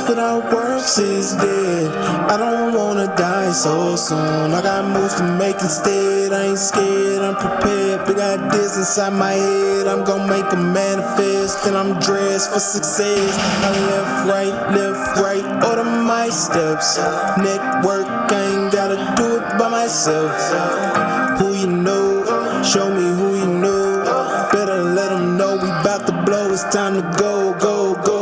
without works is dead. I don't wanna die so soon. I got moves to make instead. I ain't scared, I'm prepared. Big ideas inside my head. I'm gonna make them manifest. And I'm dressed for success. I left, right, order my steps. Network, I ain't gotta do it by myself. Who you know, show me who you know. Better let them know we bout to blow. It's time to go, go, go.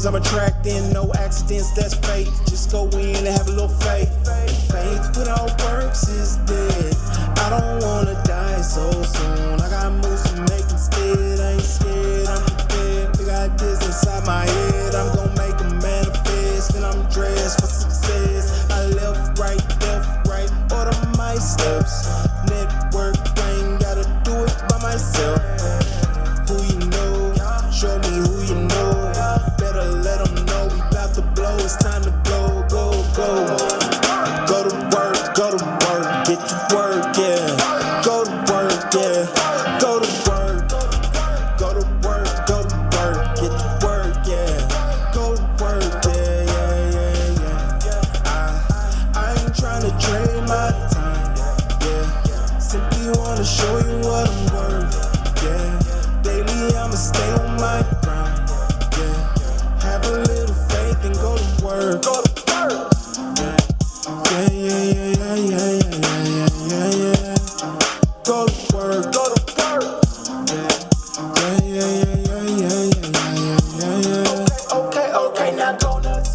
I'm attracting, no accidents, that's fate. Just go in and have a little faith. Faith without works is dead. I don't wanna die so soon. I got moves to make instead. I ain't scared, I'm prepared. Big ideas inside my head. I'm gonna make them manifest. And I'm dressed for success. I left, right, order my steps. Network, I ain't gotta do it by myself. Who you know, show me who you know. Better let them know we bout to blow. It's time to go, go, go. Go to work, get to work, yeah. Go to work, yeah. Go to work, get to work, yeah. Go to work, yeah. I ain't trying to trade my time, yeah. Simply wanna show you what I'm worth, yeah. Daily I'ma stay on my grind, yeah. Have a little faith and go to work. Go to work. Yeah. Go to work. Go to work. Yeah. Okay. Now go nuts.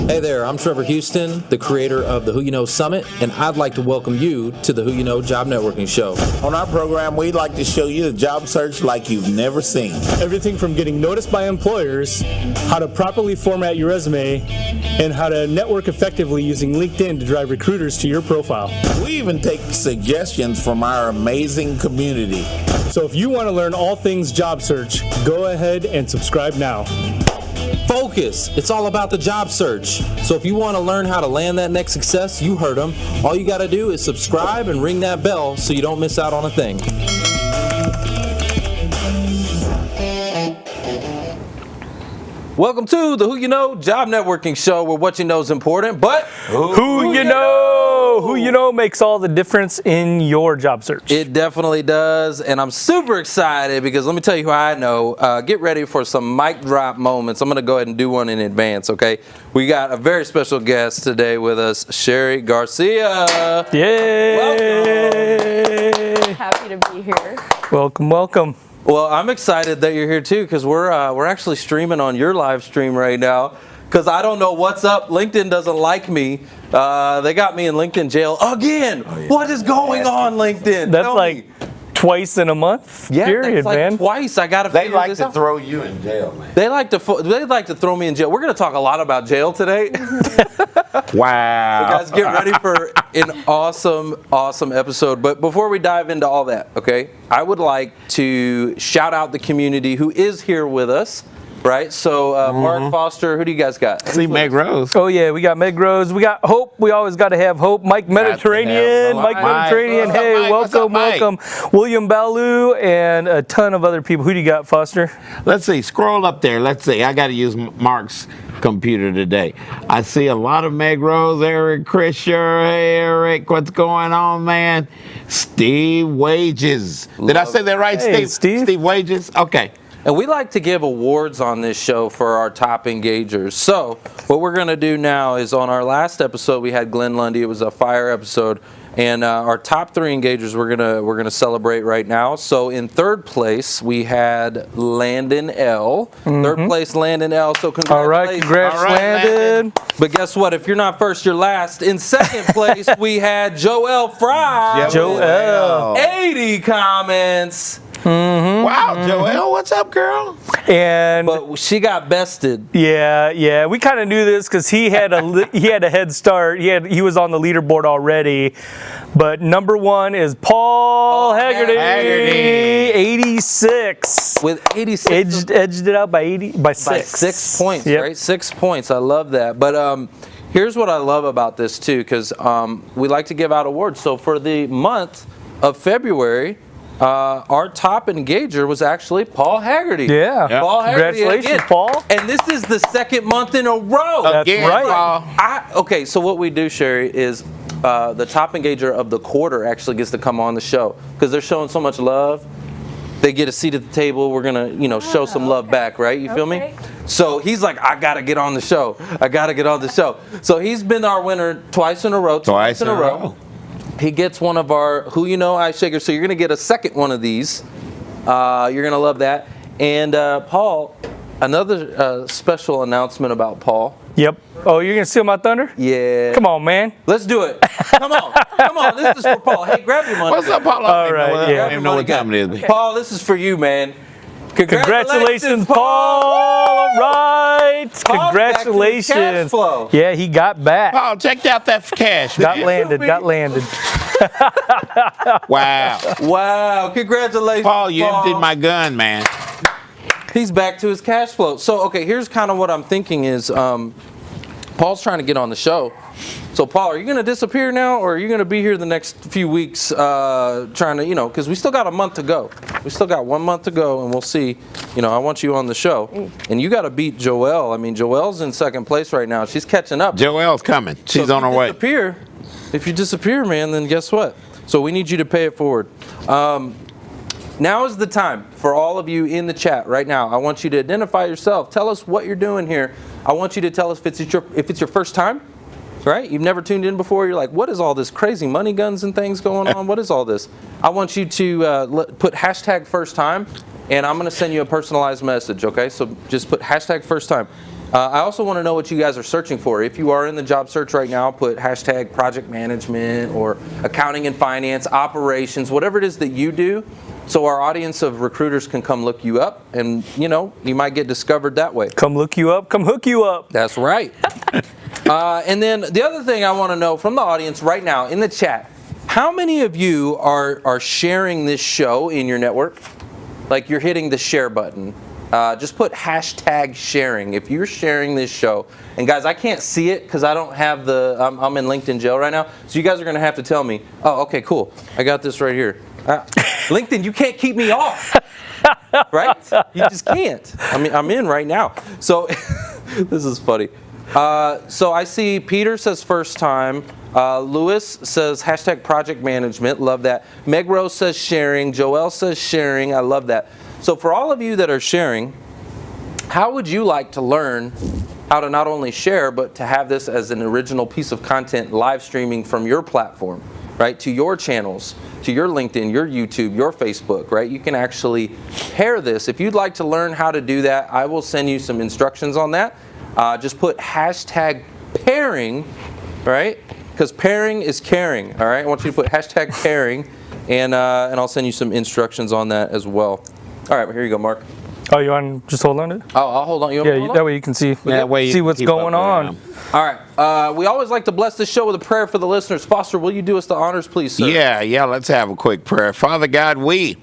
Hey there, I'm Trevor Houston, the creator of the Who You Know Summit, and I'd like to welcome you to the Who You Know Job Networking Show. On our program, we'd like to show you the job search like you've never seen. Everything from getting noticed by employers, how to properly format your resume, and how to network effectively using LinkedIn to drive recruiters to your profile. We even take suggestions from our amazing community. So if you want to learn all things job search, go ahead and subscribe now. Focus! It's all about the job search. So if you want to learn how to land that next success, you heard them. All you got to do is subscribe and ring that bell so you don't miss out on a thing. Welcome to the Who You Know Job Networking Show, where what you know is important, but Who you know? Who you know makes all the difference in your job search. It definitely does, and I'm super excited because let me tell you who I know. Get ready for some mic drop moments. I'm going to go ahead and do one in advance, okay? We got a very special guest today with us, Cheri Garcia. Yay! Welcome. Happy to be here. Welcome. Well, I'm excited that you're here too because we're actually streaming on your live stream right now. Because I don't know what's up. LinkedIn doesn't like me. They got me in LinkedIn jail again. Oh, yeah. What is going on, LinkedIn? That's like twice in a month. Yeah, period, that's like man. twice. I got to They figure like this to out. throw you in jail, man. They like to throw me in jail. We're going to talk a lot about jail today. Wow. Guys, get ready for an awesome episode. But before we dive into all that, okay, I would like to shout out the community who is here with us, right? So, Mark Foster, who do you guys got? See Meg Rose. Oh yeah, we got Meg Rose, we got Hope. We always got to have Hope. Mike Mediterranean, Hope. Mike Mike. Mediterranean. What's up, Hey, Mike? What's up, welcome, Mike? welcome. William Baloo and a ton of other people. Who do you got, Foster? Let's see. Scroll up there. Let's see. I got to use Mark's computer today. I see a lot of Meg Rose, Eric, Chris Sure. Hey, Eric, what's going on, man? Steve Wages. Did I say that right, Hey, Steve? Steve. Steve Wages? Okay. And we like to give awards on this show for our top engagers. So what we're going to do now is on our last episode, we had Glenn Lundy. It was a fire episode. And our top 3 engagers we're gonna celebrate right now. So in third place we had Landon L. Third place Landon L. So congratulations. All right, congrats, All right, Landon. But guess what? If you're not first, you're last. In second place we had Joelle Fry. Joelle. 80 comments. Wow, Joelle, what's up, girl? And But she got bested. yeah, we kind of knew this because he had a head start. He was on the leaderboard already. But number 1 is Paul Haggerty, Haggerty. 86. With 86. Edged it out by 6. By 6 points, Yep. right? 6 points. I love that. But here's what I love about this too, because we like to give out awards. So for the month of February, our top engager was actually Paul Haggerty. Yeah. Paul Haggerty Congratulations, again. Paul. And this is the second month in a row. That's Again, right. Paul. Okay, so what we do, Cheri, is the top engager of the quarter actually gets to come on the show because they're showing so much love. They get a seat at the table. We're gonna, show some love back, right? You feel me? So he's like, I gotta get on the show. I gotta get on the show. So he's been our winner twice in a row. Twice in a row. He gets one of our Who You Know Ice Shakers. So you're gonna get a second one of these. You're gonna love that. And Paul, another special announcement about Paul. Yep. Oh, you're gonna steal my thunder? Yeah. Come on, man. Let's do it. Come on. This is for Paul. Hey, grab your money. What's up, Paul? All right, I yeah. don't even know what time it is. Paul, this is for you, man. Congratulations, Paul. All right. Paul's back to his Congratulations. cash flow. Yeah, he got back. Paul, checked out that cash. Got landed. Wow. Wow. Congratulations, Paul, you emptied my gun, man. He's back to his cash flow. So, okay, here's kind of what I'm thinking is Paul's trying to get on the show. So, Paul, are you going to disappear now, or are you going to be here the next few weeks trying to, because we still got a month to go. We still got 1 month to go, and we'll see. I want you on the show. And you got to beat Joelle. I mean, Joelle's in second place right now. She's catching up. Joelle's coming. She's on her way. If you disappear, man, then guess what? So we need you to pay it forward. Now is the time for all of you in the chat right now. I want you to identify yourself. Tell us what you're doing here. I want you to tell us if it's your first time, right? You've never tuned in before. You're like, what is all this crazy money guns and things going on? What is all this? I want you to put hashtag first time, and I'm going to send you a personalized message, okay? So just put hashtag first time. I also want to know what you guys are searching for. If you are in the job search right now, put hashtag project management or accounting and finance, operations, whatever it is that you do, so our audience of recruiters can come look you up, and you might get discovered that way. Come look you up. Come hook you up. That's right. And then the other thing I want to know from the audience right now in the chat, how many of you are sharing this show in your network? Like you're hitting the share button. Just put hashtag sharing if you're sharing this show. And guys, I can't see it because I don't have I'm in LinkedIn jail right now. So you guys are going to have to tell me, oh, okay, cool. I got this right here. LinkedIn, you can't keep me off. Right? You just can't. I mean, I'm in right now. So this is funny. So I see Peter says first time. Lewis says hashtag project management. Love that. Meg Rose says sharing. Joelle says sharing. I love that. So for all of you that are sharing, how would you like to learn how to not only share, but to have this as an original piece of content live streaming from your platform, right, to your channels, to your LinkedIn, your YouTube, your Facebook, right? You can actually pair this. If you'd like to learn how to do that, I will send you some instructions on that. Just put hashtag pairing, right? Because pairing is caring, all right? I want you to put hashtag pairing and I'll send you some instructions on that as well. All right, well, here you go, Mark. Oh, you want to just hold on to it? Oh, I'll hold on. You want me to Yeah, hold that on? way you can see, That way you see can what's keep going up on. with them. All right. We always like to bless this show with a prayer for the listeners. Foster, will you do us the honors, please, sir? Yeah, let's have a quick prayer. Father God, we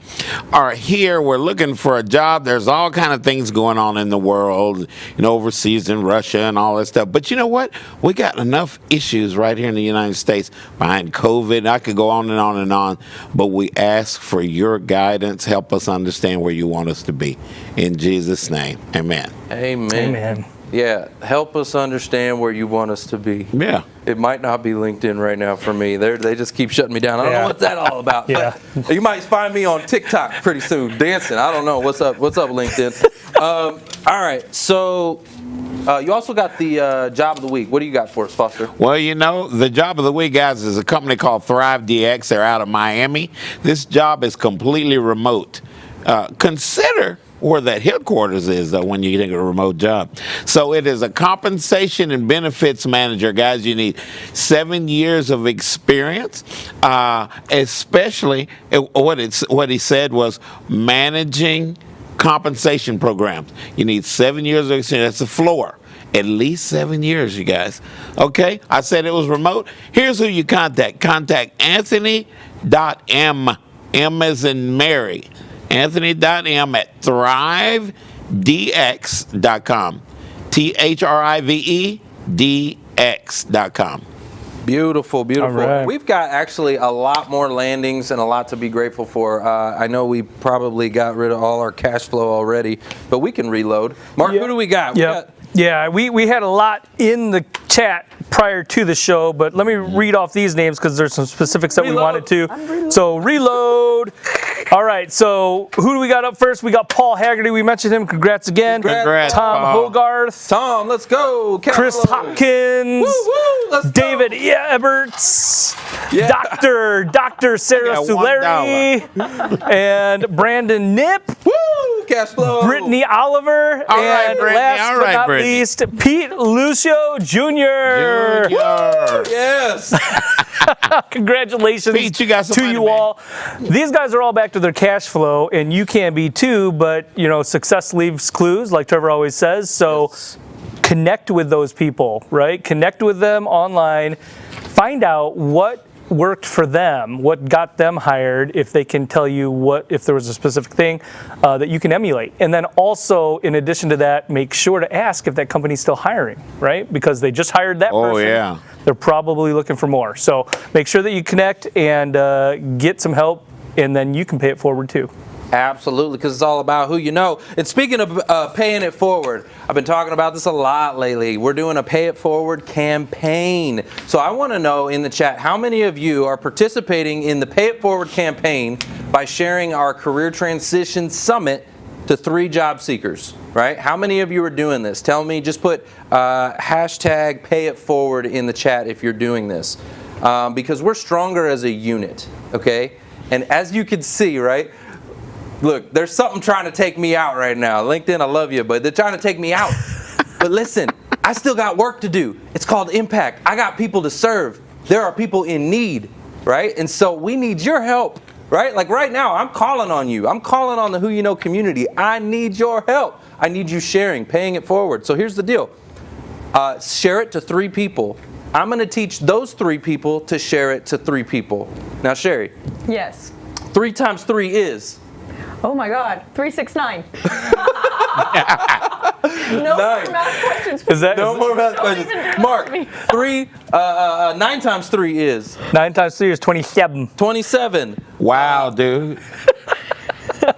are here. We're looking for a job. There's all kind of things going on in the world, overseas in Russia and all that stuff. But you know what? We got enough issues right here in the United States behind COVID. I could go on and on and on, but we ask for your guidance. Help us understand where you want us to be. In Jesus' name, amen. Amen. Amen. Yeah, help us understand where you want us to be. Yeah. It might not be LinkedIn right now for me. They just keep shutting me down. I don't know what that all about. Yeah. But you might find me on TikTok pretty soon, dancing. I don't know. What's up, LinkedIn? All right. So you also got the job of the week. What do you got for us, Foster? Well, the job of the week, guys, is a company called 𝙒𝙤𝙤𝙤𝙤. They're out of Miami. This job is completely remote. Consider where that headquarters is, though, when you get a remote job. So it is a compensation and benefits manager. Guys, you need 7 years of experience, especially what he said was managing compensation programs. You need 7 years of experience. That's the floor. At least 7 years, you guys. Okay? I said it was remote. Here's who you contact. Contact Anthony.M. M as in Mary. Anthony.M at ThriveDX.com. ThriveDX.com. Beautiful, beautiful. All right. We've got actually a lot more landings and a lot to be grateful for. I know we probably got rid of all our cash flow already, but we can reload. Mark, who do we got? Yeah, we had a lot in the chat prior to the show, but let me read off these names because there's some specifics that we wanted to. So reload. All right, so who do we got up first? We got Paul Haggerty. We mentioned him. Congrats again. Congrats, Tom Paul. Hogarth. Tom, let's go. Chris Hopkins. Woo, let's David go. Eberts. Yeah. Dr. Sarah got Suleri. And Brandon Nip. Woo, cash flow. Brittany Oliver. All right, and Brittany. last All but right, not Brittany. least, Pete Lucio Jr. Junior. Yes. Congratulations Pete, you got some to money, you man. all. These guys are all back to their cash flow, and you can be too, but success leaves clues, like Trevor always says. So connect with those people, right? Connect with them online. Find out what worked for them, what got them hired, if they can tell you if there was a specific thing that you can emulate. And then also, in addition to that, make sure to ask if that company's still hiring, right? Because they just hired that person. Oh, yeah. They're probably looking for more. So make sure that you connect and get some help, and then you can pay it forward too. Absolutely, because it's all about who you know. And speaking of paying it forward, I've been talking about this a lot lately. We're doing a Pay It Forward campaign. So I want to know in the chat, how many of you are participating in the Pay It Forward campaign by sharing our Career Transition Summit to 3 job seekers, right? How many of you are doing this? Tell me, just put hashtag Pay It Forward in the chat if you're doing this. Because we're stronger as a unit, okay? And as you can see, right? Look, there's something trying to take me out right now. LinkedIn, I love you, but they're trying to take me out. But listen, I still got work to do. It's called impact. I got people to serve. There are people in need, right? And so we need your help, right? Like right now, I'm calling on you. I'm calling on the Who You Know community. I need your help. I need you sharing, paying it forward. So here's the deal. Share it to 3 people. I'm going to teach those 3 people to share it to 3 people. Now, Cheri. Yes. 3 times 3 is? Oh my God, 369. No Nine. more math questions. Is that No more math questions. even do that Mark, to me. 9 times 3 is? 9 times 3 is 27. 27. Wow, dude.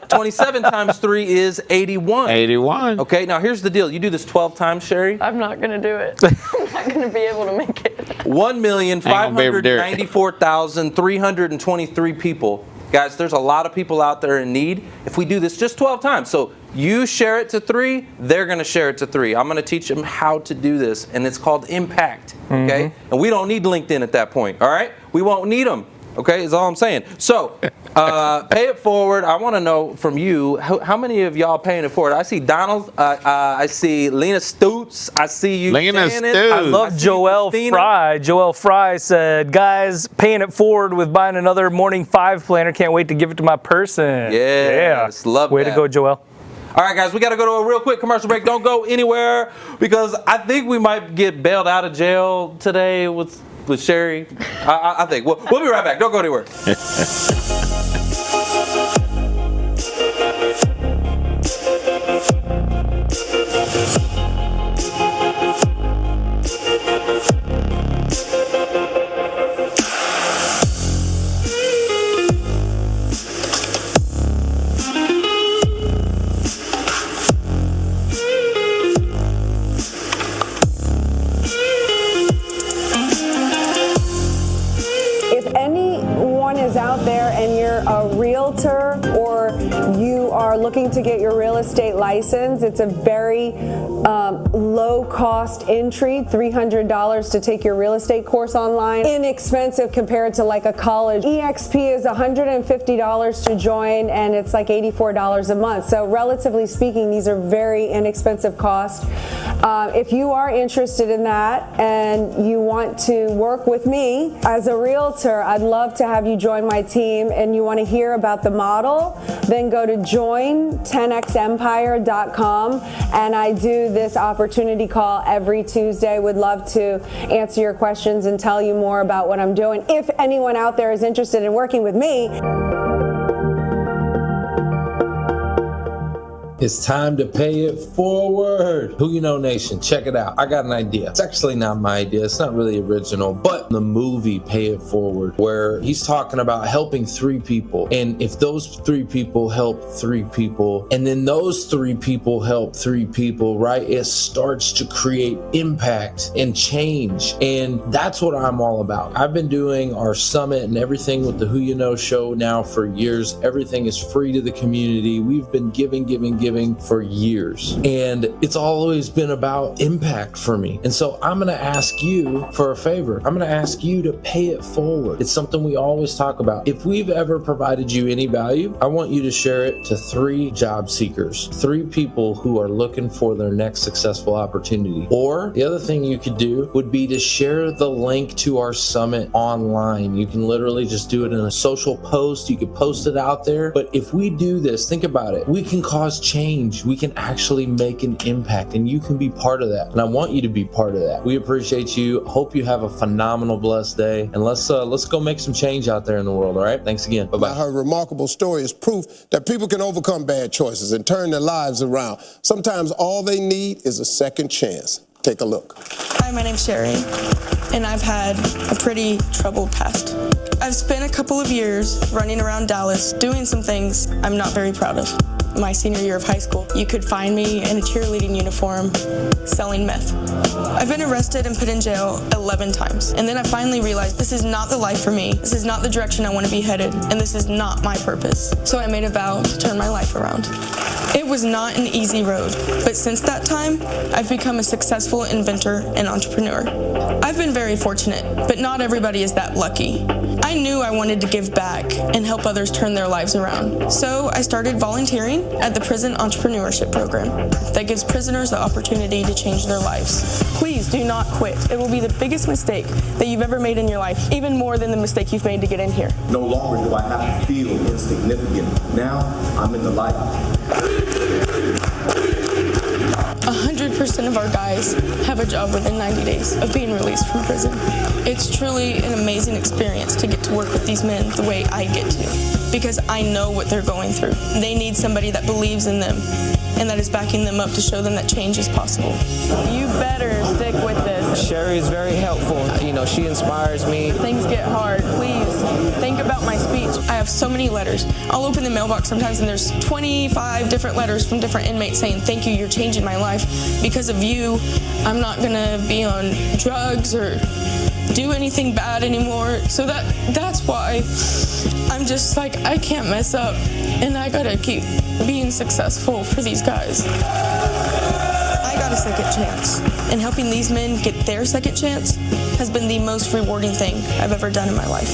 27 times 3 is 81. 81. Okay, now here's the deal. You do this 12 times, Cheri. I'm not going to do it. I'm not going to be able to make it. 1,594,323 people. Guys, there's a lot of people out there in need. If we do this just 12 times, so you share it to 3, they're going to share it to 3. I'm going to teach them how to do this, and it's called impact, okay? And we don't need LinkedIn at that point, all right? We won't need them. Okay, is all I'm saying. So, pay it forward. I want to know from you, how many of y'all paying it forward? I see Donald. I see Lena Stutz. I see you, Lena Janet. Stutz. I love Joelle Fry. Joelle Fry said, guys, paying it forward with buying another Morning 5 planner. Can't wait to give it to my person. Yes, love Way that. to go, Joelle. All right, guys, we got to go to a real quick commercial break. Don't go anywhere because I think we might get bailed out of jail today with Cheri. I think. We'll be right back. Don't go anywhere. If anyone is out there and you're a realtor or you are looking to get your real estate license, it's a very low-cost entry, $300 to take your real estate course online. Inexpensive compared to like a college. EXP is $150 to join, and it's like $84 a month. So relatively speaking, these are very inexpensive costs. If you are interested in that and you want to work with me as a realtor, I'd love to have you join my team, and you want to hear about the model, then go to join10xempire.com, and I do this opportunity call every Tuesday. Would love to answer your questions and tell you more about what I'm doing. If anyone out there is interested in working with me. It's time to pay it forward. Who You Know Nation, check it out. I got an idea. It's actually not my idea. It's not really original, but the movie Pay It Forward, where he's talking about helping 3 people. And if those 3 people help 3 people, and then those 3 people help 3 people, right? It starts to create impact and change. And that's what I'm all about. I've been doing our summit and everything with the Who You Know show now for years. Everything is free to the community. We've been giving for years, and it's always been about impact for me. And so I'm going to ask you for a favor. I'm going to ask you to pay it forward. It's something we always talk about. If we've ever provided you any value, I want you to share it to 3 job seekers, 3 people who are looking for their next successful opportunity. Or the other thing you could do would be to share the link to our summit online. You can literally just do it in a social post. You could post it out there. But if we do this, think about it. We can cause change. We can actually make an impact, and you can be part of that. And I want you to be part of that. We appreciate you. Hope you have a phenomenal, blessed day. And let's go make some change out there in the world. All right. Thanks again. Bye-bye. Now, her remarkable story is proof that people can overcome bad choices and turn their lives around. Sometimes all they need is a second chance. Take a look. Hi, my name's Cheri, and I've had a pretty troubled past. I've spent a couple of years running around Dallas doing some things I'm not very proud of. My senior year of high school, you could find me in a cheerleading uniform selling meth. I've been arrested and put in jail 11 times. And then I finally realized this is not the life for me. This is not the direction I want to be headed. And this is not my purpose. So I made a vow to turn my life around. It was not an easy road, but since that time, I've become a successful inventor and entrepreneur. I've been very fortunate, but not everybody is that lucky. I knew I wanted to give back and help others turn their lives around. So I started volunteering at the Prison Entrepreneurship Program that gives prisoners the opportunity to change their lives. Please do not quit. It will be the biggest mistake that you've ever made in your life, even more than the mistake you've made to get in here. No longer do I have to feel insignificant. Now I'm in the light. 100% of our guys have a job within 90 days of being released from prison. It's truly an amazing experience to get to work with these men the way I get to, because I know what they're going through. They need somebody that believes in them and that is backing them up to show them that change is possible. You better stick with this. Cheri is very helpful. You know, she inspires me. Things get hard. Please think about my speech. I have so many letters. I'll open the mailbox sometimes and there's 25 different letters from different inmates saying, thank you, you're changing my life. Because of you, I'm not gonna be on drugs or do anything bad anymore. So that's why I'm just like, I can't mess up and I gotta keep being successful for these guys. I got a second chance, and helping these men get their second chance has been the most rewarding thing I've ever done in my life.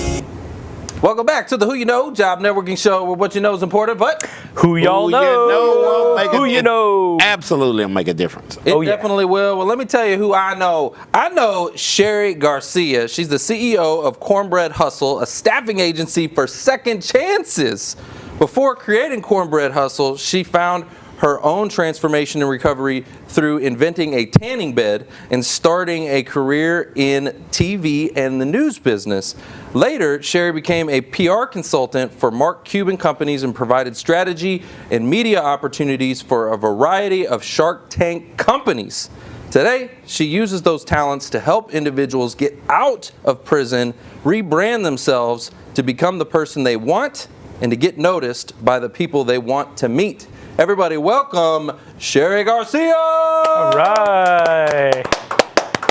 Welcome back to the Who You Know Job Networking Show, where what you know is important, but Who y'all know? Who you know? Absolutely, it'll make a difference. it definitely will. Well, let me tell you who I know. I know Cheri Garcia. She's the CEO of Cornbread Hustle, a staffing agency for second chances. Before creating Cornbread Hustle, she found her own transformation and recovery through inventing a tanning bed and starting a career in TV and the news business. Later, Cheri became a PR consultant for Mark Cuban companies and provided strategy and media opportunities for a variety of Shark Tank companies. Today, she uses those talents to help individuals get out of prison, rebrand themselves to become the person they want, and to get noticed by the people they want to meet. Everybody welcome Cheri Garcia! All right.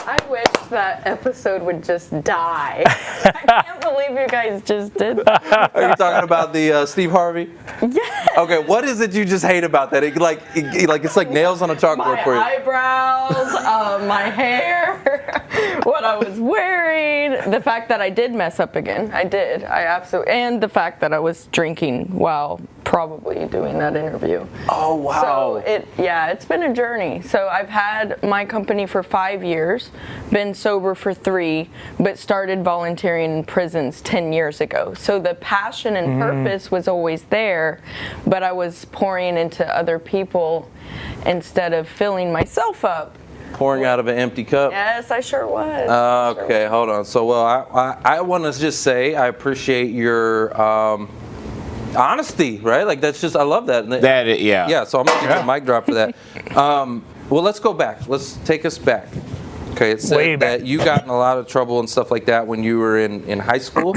I wish that episode would just die. I can't believe you guys just did that. Are you talking about the Steve Harvey? Yeah. Okay, what is it you just hate about that? It's like nails on a chalkboard My for you. eyebrows, my hair, what I was wearing, the fact that I did mess up again. I did. I absolutely. And the fact that I was drinking while probably doing that interview. Oh, wow. So it's been a journey. So I've had my company for 5 years, been sober for 3, but started volunteering in prisons 10 years ago. So the passion and purpose was always there, but I was pouring into other people instead of filling myself up. Pouring out of an empty cup? Yes, I sure was. Okay, hold on. So, well, I want to just say I appreciate your honesty, right? Like, that's just, I love that. Yeah. Yeah, so I'm going to give you a mic drop for that. Well, let's go back. Let's take us back. Okay, it said that you got in a lot of trouble and stuff like that when you were in high school.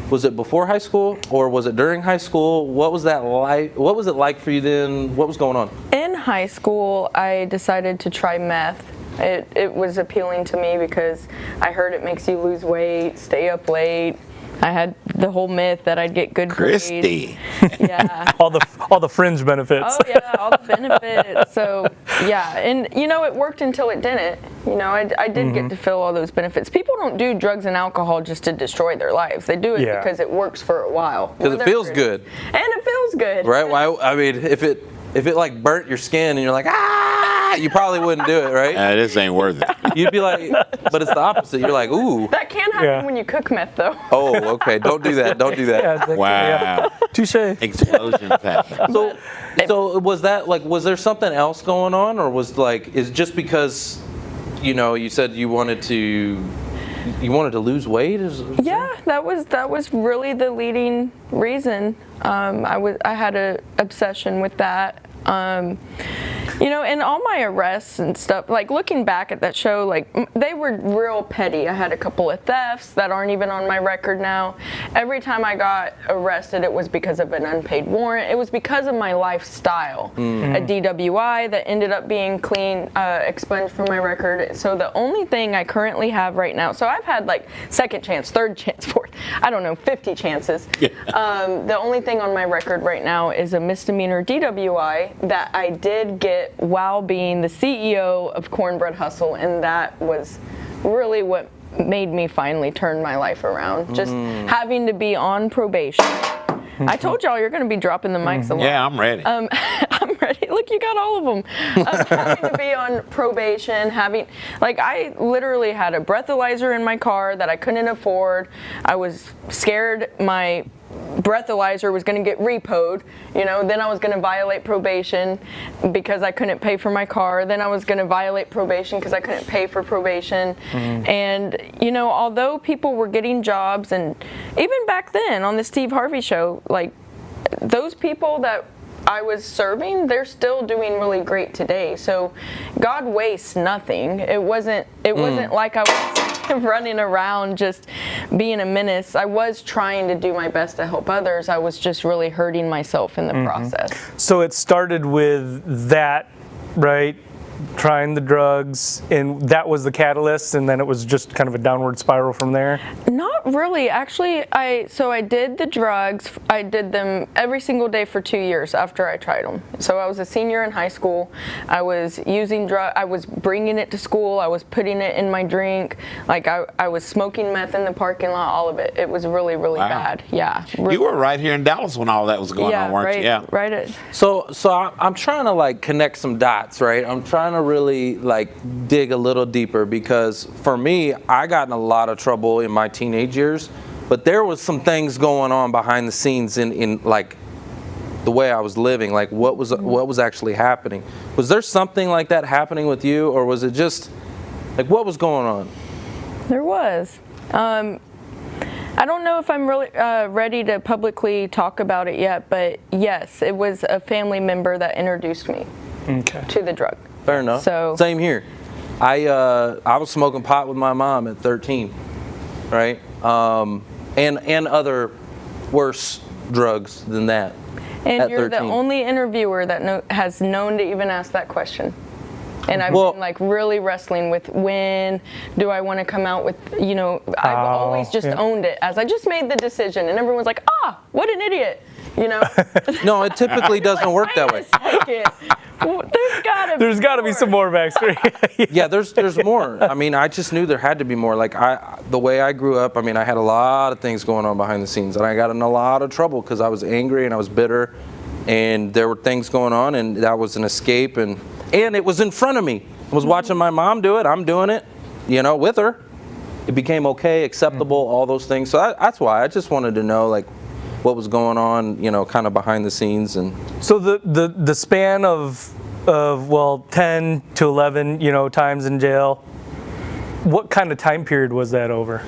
Was it before high school or was it during high school? What was that like? What was it like for you then? What was going on? In high school, I decided to try meth. It was appealing to me because I heard it makes you lose weight, stay up late. I had the whole myth that I'd get good grades. Yeah. all the fringe benefits. Oh yeah, all the benefits. So yeah, and it worked until it didn't. I did get to feel all those benefits. People don't do drugs and alcohol just to destroy their lives. They do it because it works for a while. Because it feels good. And it feels good. Right? Well, I mean, if it like burnt your skin and you're like, you probably wouldn't do it, right? This ain't worth it. You'd be like, but it's the opposite. You're like, ooh. That can happen when you cook meth, though. Oh, okay. Don't do that. Don't do that. Yeah, exactly. Wow. Touche. Explosion pattern. So was that like, was there something else going on, or was like, is just because, you said you wanted to lose weight? Yeah, that was really the leading reason. I had an obsession with that. And all my arrests and stuff, like looking back at that show, like they were real petty. I had a couple of thefts that aren't even on my record now. Every time I got arrested, it was because of an unpaid warrant. It was because of my lifestyle. A DWI that ended up being clean, expunged from my record. So the only thing I currently have right now, so I've had like second chance, third chance, fourth, 50 chances. The only thing on my record right now is a misdemeanor DWI that I did get while being the CEO of Cornbread Hustle, and that was really what made me finally turn my life around. Just having to be on probation. I told y'all you're going to be dropping the mics a lot. Yeah, I'm ready. I'm ready. Look, you got all of them. Having to be on probation, I literally had a breathalyzer in my car that I couldn't afford. I was scared my breathalyzer was going to get repoed, then I was going to violate probation because I couldn't pay for my car. Then I was going to violate probation because I couldn't pay for probation. And, although people were getting jobs, and even back then on the Steve Harvey show, like those people that I was serving, they're still doing really great today. So God wastes nothing. It wasn't like I was running around just being a menace. I was trying to do my best to help others. I was just really hurting myself in the process. So it started with that, right? trying the drugs, and that was the catalyst, and then it was just kind of a downward spiral from there? Not really. Actually, I did the drugs. I did them every single day for 2 years after I tried them. So I was a senior in high school. I was using drugs. I was bringing it to school. I was putting it in my drink. Like I was smoking meth in the parking lot. All of it. It was really, really bad. Yeah. Really. You were right here in Dallas when all that was going on, weren't you? Yeah. Right. So I'm trying to like connect some dots, right? I'm trying to really like dig a little deeper, because for me, I got in a lot of trouble in my teenage years, but there was some things going on behind the scenes in like the way I was living, like what was actually happening. Was there something like that happening with you, or was it just like what was going on? There was. I don't know if I'm really ready to publicly talk about it yet, but yes, it was a family member that introduced me to the drug. Fair enough. So same here. I was smoking pot with my mom at 13, right? And other worse drugs than that. And at you're 13. the only interviewer that has known to even ask that question. And I've been like really wrestling with when do I want to come out with, I've always just owned it as I just made the decision, and everyone's like, what an idiot, No, it typically doesn't work that way. There's gotta be some more backstory. Yeah, there's more. I mean, I just knew there had to be more. Like the way I grew up, I mean, I had a lot of things going on behind the scenes, and I got in a lot of trouble because I was angry and I was bitter, and there were things going on, and that was an escape, and it was in front of me. I was watching my mom do it. I'm doing it, with her. It became okay, acceptable, all those things. So that's why I just wanted to know, like, what was going on, kind of behind the scenes. And so the span of 10 to 11, times in jail, what kind of time period was that over?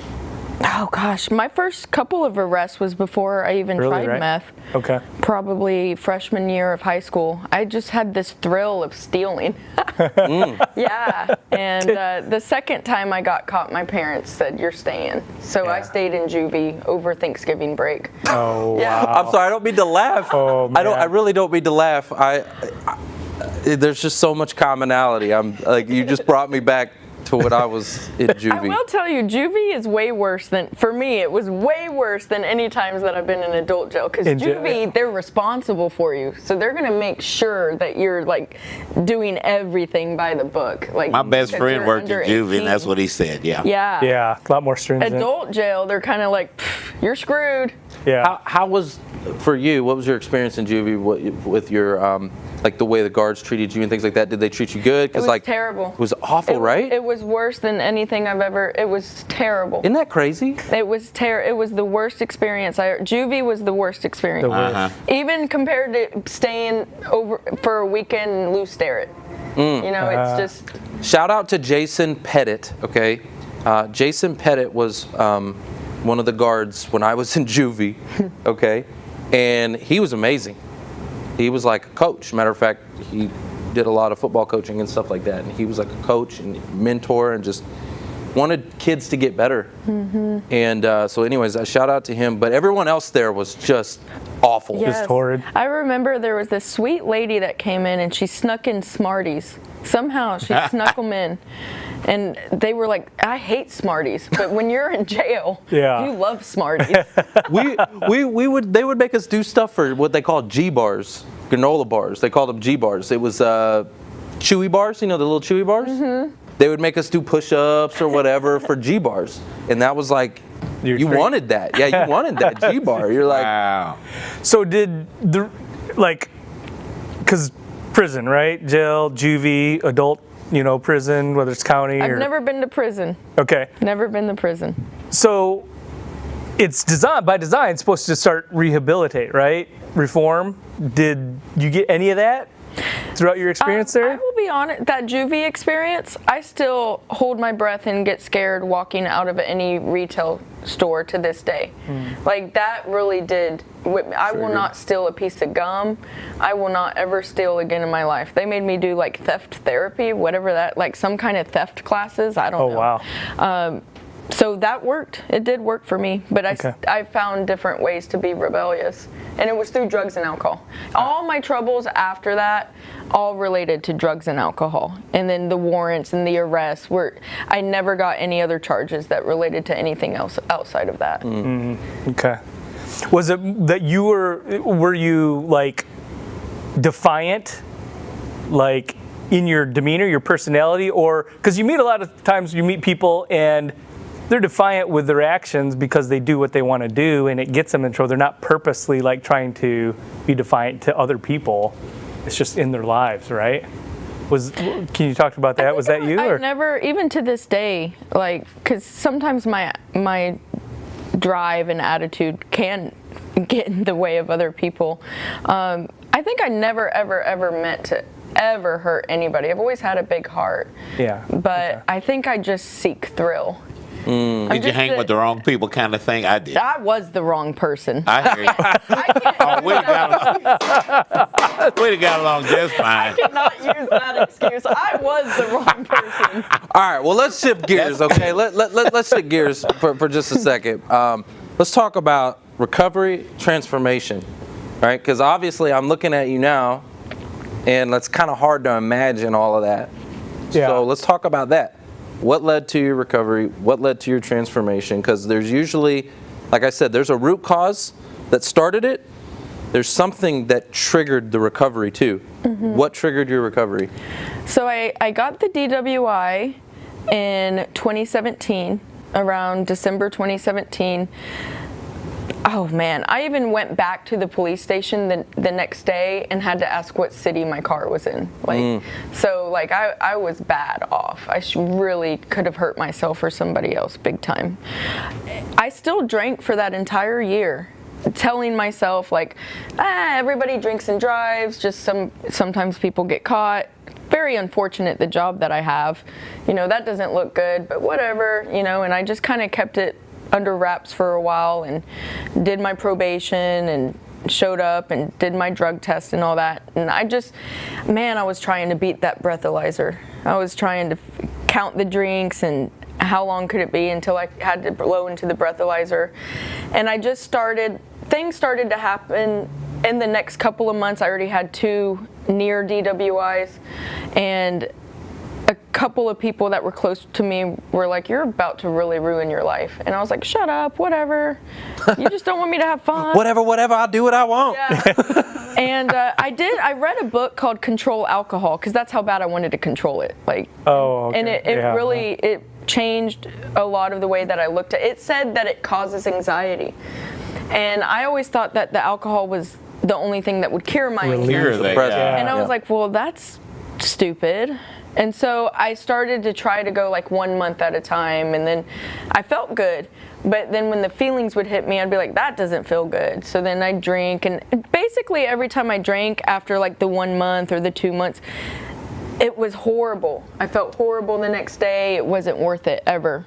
Oh gosh, my first couple of arrests was before I even tried meth. Okay. Probably freshman year of high school. I just had this thrill of stealing. Yeah, and the second time I got caught, my parents said, "You're staying." So I stayed in juvie over Thanksgiving break. Oh Yeah. wow. I'm sorry, I don't mean to laugh. Oh, man. I really don't mean to laugh. There's just so much commonality. I'm like, you just brought me back to when I was in juvie. I will tell you, juvie is way worse than, for me, it was way worse than any times that I've been in adult jail. Because juvie, they're responsible for you. So they're going to make sure that you're like doing everything by the book. Like my best friend worked in juvie, 18. and that's what he said, yeah. Yeah, a lot more stringent. Adult jail, they're kind of like, you're screwed. Yeah. How was, for you, what was your experience in juvie with your, like the way the guards treated you and things like that? Did they treat you good? It was like terrible. It was awful, right? It was worse than anything I've ever. It was terrible. Isn't that crazy? It was It was the worst experience. Juvie was the worst experience. Even compared to staying over for a weekend in Lou Sterrett. It's just. Shout out to Jason Pettit. Okay, Jason Pettit was one of the guards when I was in juvie. Okay, and he was amazing. He was like a coach. Matter of fact, he did a lot of football coaching and stuff like that. And he was like a coach and mentor and just wanted kids to get better. And so anyways, I shout out to him. But everyone else there was just awful. Yes. Just horrid. I remember there was this sweet lady that came in and she snuck in Smarties. Somehow she snuck them in. And they were like, I hate Smarties, but when you're in jail, you love Smarties. They would make us do stuff for what they call G bars, granola bars. They called them G bars. It was chewy bars, the little chewy bars. They would make us do push-ups or whatever for G bars, and that was like, you wanted that. Yeah, you wanted that G bar. You're like, wow. So did because prison, right? Jail, juvie, adult. Prison, whether it's county or... I've never been to prison. Okay. Never been to prison. So it's by design supposed to start rehabilitate, right? Reform. Did you get any of that throughout your experience there? I will be honest, that juvie experience, I still hold my breath and get scared walking out of any retail store to this day. Like that really did. I will not steal a piece of gum. I will not ever steal again in my life. They made me do like theft therapy, whatever that, like some kind of theft classes. I don't know. Oh wow. So that worked. It did work for me, but I found different ways to be rebellious, and it was through drugs and alcohol. All my troubles after that, all related to drugs and alcohol, and then the warrants and the arrests were. I never got any other charges that related to anything else outside of that. Okay. Was it that you were you like defiant, like in your demeanor, your personality, or because you meet a lot of times you meet people and they're defiant with their actions because they do what they want to do and it gets them in trouble. They're not purposely like trying to be defiant to other people. It's just in their lives, right? Can you talk about that? Was that you? I never, even to this day, like, because sometimes my drive and attitude can get in the way of other people. I think I never, ever meant to ever hurt anybody. I've always had a big heart. Yeah. But I think I just seek thrill. Did you hang with the wrong people kind of thing? I did. I was the wrong person. I hear you. We'd have got along just fine. I cannot use that excuse. I was the wrong person. All right, well, let's shift gears, okay? Let's shift gears for just a second. Let's talk about recovery, transformation, right? Because obviously I'm looking at you now, and it's kind of hard to imagine all of that. Yeah. So let's talk about that. What led to your recovery? What led to your transformation? Because there's usually, like I said, there's a root cause that started it. There's something that triggered the recovery too. What triggered your recovery? So I got the DWI in 2017, around December 2017. Oh man, I even went back to the police station the next day and had to ask what city my car was in. So like I was bad off. I really could have hurt myself or somebody else big time. I still drank for that entire year, telling myself like, everybody drinks and drives, just sometimes people get caught. Very unfortunate, the job that I have. That doesn't look good, but whatever, and I just kind of kept it under wraps for a while and did my probation and showed up and did my drug test and all that. And I was trying to beat that breathalyzer. I was trying to count the drinks and how long could it be until I had to blow into the breathalyzer. And things started to happen in the next couple of months. I already had 2 near DWIs, and a couple of people that were close to me were like, you're about to really ruin your life. And I was like, shut up, whatever. You just don't want me to have fun. Whatever, I'll do what I want. Yeah. And I read a book called Control Alcohol, because that's how bad I wanted to control it. Okay. And it really, it changed a lot of the way that I looked at it. It said that it causes anxiety. And I always thought that the alcohol was the only thing that would cure my anxiety. And I was like, well, that's stupid. And so I started to try to go like 1 month at a time, and then I felt good. But then when the feelings would hit me, I'd be like, that doesn't feel good. So then I'd drink, and basically every time I drank after like the 1 month or the 2 months, it was horrible. I felt horrible the next day. It wasn't worth it ever.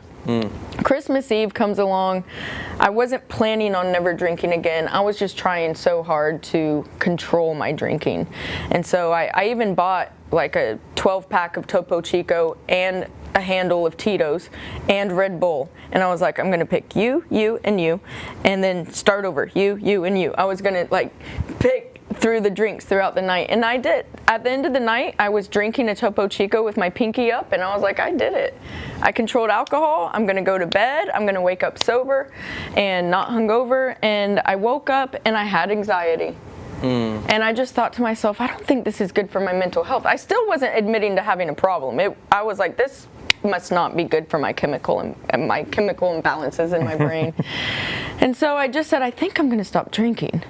Christmas Eve comes along. I wasn't planning on never drinking again. I was just trying so hard to control my drinking. And so I even bought like a 12-pack of Topo Chico and a handle of Tito's and Red Bull. And I was like, I'm gonna pick you, and you, and then start over, you, and you. I was gonna like pick through the drinks throughout the night, and I did. At the end of the night, I was drinking a Topo Chico with my pinky up, and I was like, I did it. I controlled alcohol. I'm gonna go to bed. I'm gonna wake up sober and not hungover. And I woke up and I had anxiety. And I just thought to myself, I don't think this is good for my mental health. I still wasn't admitting to having a problem. I was like, this must not be good for my chemical imbalances in my brain. And so I just said, I think I'm going to stop drinking.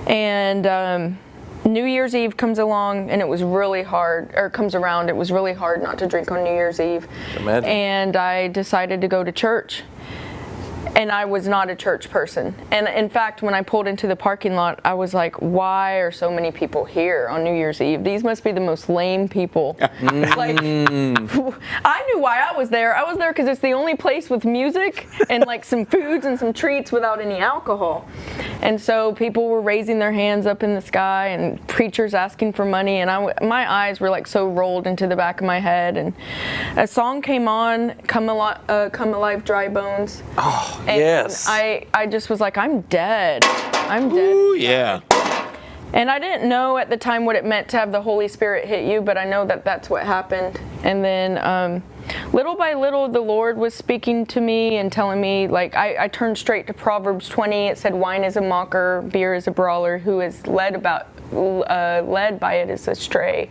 And New Year's Eve comes along, and it was really hard, or comes around, it was really hard not to drink on New Year's Eve. Imagine. And I decided to go to church. And I was not a church person. And in fact, when I pulled into the parking lot, I was like, why are so many people here on New Year's Eve? These must be the most lame people. Like, I knew why I was there. I was there because it's the only place with music and like some foods and some treats without any alcohol. And so people were raising their hands up in the sky and preachers asking for money. And my eyes were like so rolled into the back of my head. And a song came on, Come Alive, Dry Bones. Oh, and yes. I just was like, I'm dead. I'm dead. Ooh, yeah. And I didn't know at the time what it meant to have the Holy Spirit hit you, but I know that that's what happened. And then little by little, the Lord was speaking to me and telling me, like, I turned straight to Proverbs 20. It said, wine is a mocker, beer is a brawler, who is led by it is astray.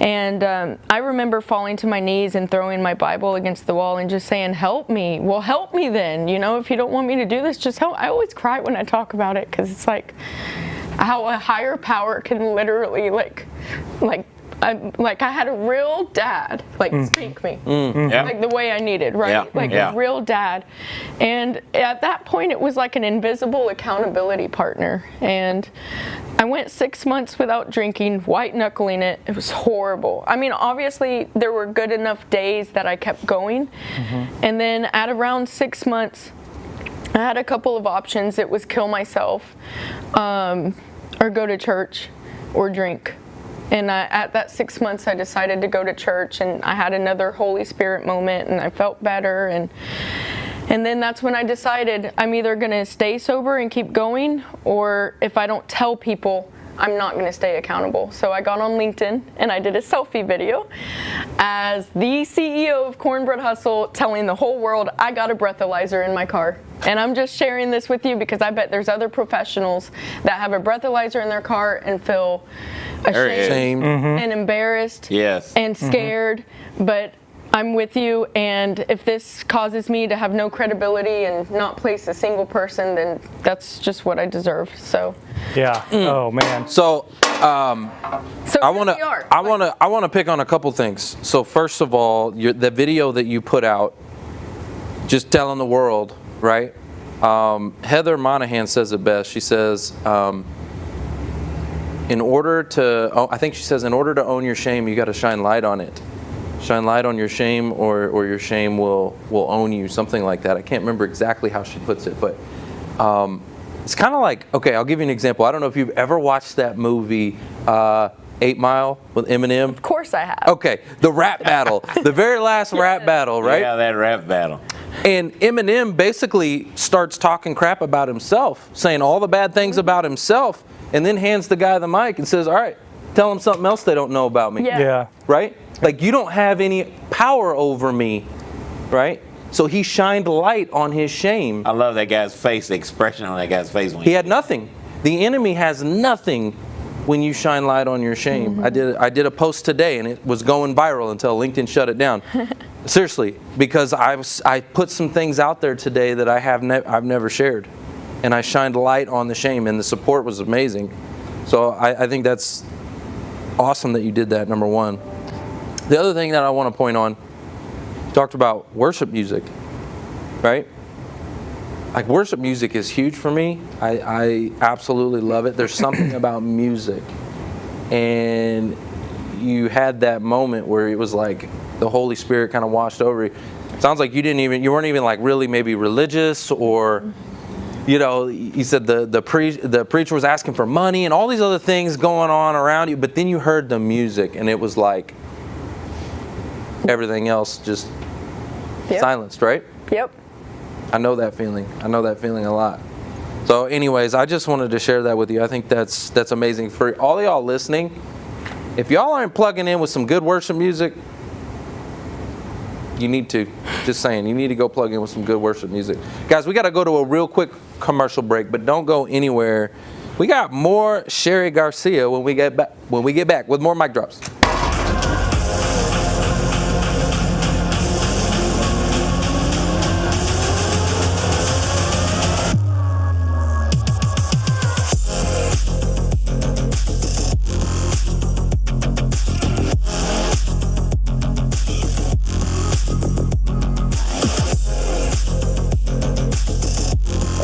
And I remember falling to my knees and throwing my Bible against the wall and just saying, help me. Well, help me then. You know, if you don't want me to do this, just help. I always cry when I talk about it because it's like how a higher power can literally I had a real dad, spank me, like the way I needed, right? A real dad. And at that point, it was like an invisible accountability partner. And I went 6 months without drinking, white knuckling it. It was horrible. I mean, obviously, there were good enough days that I kept going. And then at around 6 months, I had a couple of options. It was kill myself, or go to church, or drink. And at that 6 months, I decided to go to church, and I had another Holy Spirit moment, and I felt better. And then that's when I decided I'm either going to stay sober and keep going, or if I don't tell people, I'm not going to stay accountable. So I got on LinkedIn, and I did a selfie video as the CEO of Cornbread Hustle, telling the whole world I got a breathalyzer in my car. And I'm just sharing this with you because I bet there's other professionals that have a breathalyzer in their car and feel ashamed and embarrassed and scared. But I'm with you, and if this causes me to have no credibility and not place a single person, then that's just what I deserve. So yeah. Oh man. So I want to pick on a couple things. So first of all, the video that you put out, just telling the world, right? Heather Monahan says it best. She says, in order to own your shame, you got to shine light on it. Shine light on your shame, or your shame will own you, something like that. I can't remember exactly how she puts it, but it's kind of like, okay, I'll give you an example. I don't know if you've ever watched that movie 8 Mile with Eminem. Of course I have. Okay, the rap battle, the very last rap battle, right? Yeah, that rap battle. And Eminem basically starts talking crap about himself, saying all the bad things about himself, and then hands the guy the mic and says, all right, tell them something else they don't know about me. Yeah. Right? Like, you don't have any power over me, right? So he shined light on his shame. I love that guy's face, the expression on that guy's face. He had nothing. The enemy has nothing when you shine light on your shame. I did a post today, and it was going viral until LinkedIn shut it down. Seriously, because I put some things out there today that I've never shared, and I shined light on the shame, and the support was amazing. So I think that's awesome that you did that, number one. The other thing that I want to point on, you talked about worship music, right? Like, worship music is huge for me. I absolutely love it. There's something about music. And you had that moment where it was like the Holy Spirit kind of washed over you. Sounds like you weren't even like really maybe religious, or, you know, you said the preacher was asking for money and all these other things going on around you, but then you heard the music and it was like everything else just silenced, right? Yep. I know that feeling. I know that feeling a lot. So anyways, I just wanted to share that with you. I think that's amazing. For all of y'all listening, if y'all aren't plugging in with some good worship music, you need to. Just saying, you need to go plug in with some good worship music. Guys, we got to go to a real quick commercial break, but don't go anywhere. We got more Cheri Garcia when we get back with more mic drops.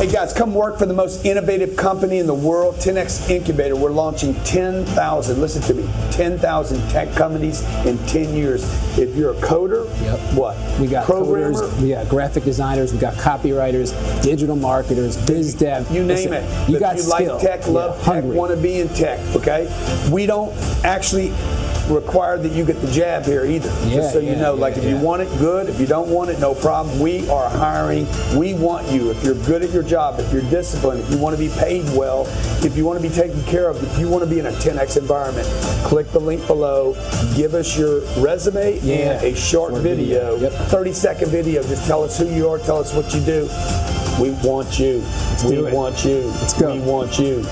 Hey guys, come work for the most innovative company in the world, 10X Incubator. We're launching 10,000, listen to me, 10,000 tech companies in 10 years. If you're a coder, what? We got programmer, coders, we got graphic designers, we got copywriters, digital marketers, biz dev. you name it. You If got you skill. like tech, love tech, hungry. want to be in tech, okay? We don't actually require that you get the jab here either. Just so you know, if you want it, good. If you don't want it, no problem. We are hiring. We want you. If you're good at your job, if you're disciplined, if you want to be paid well, if you want to be taken care of, if you want to be in a 10X environment, click the link below. Give us your resume and a short video, 30-second video. Just tell us who you are. Tell us what you do. We want you. We want you. Let's go. We want you.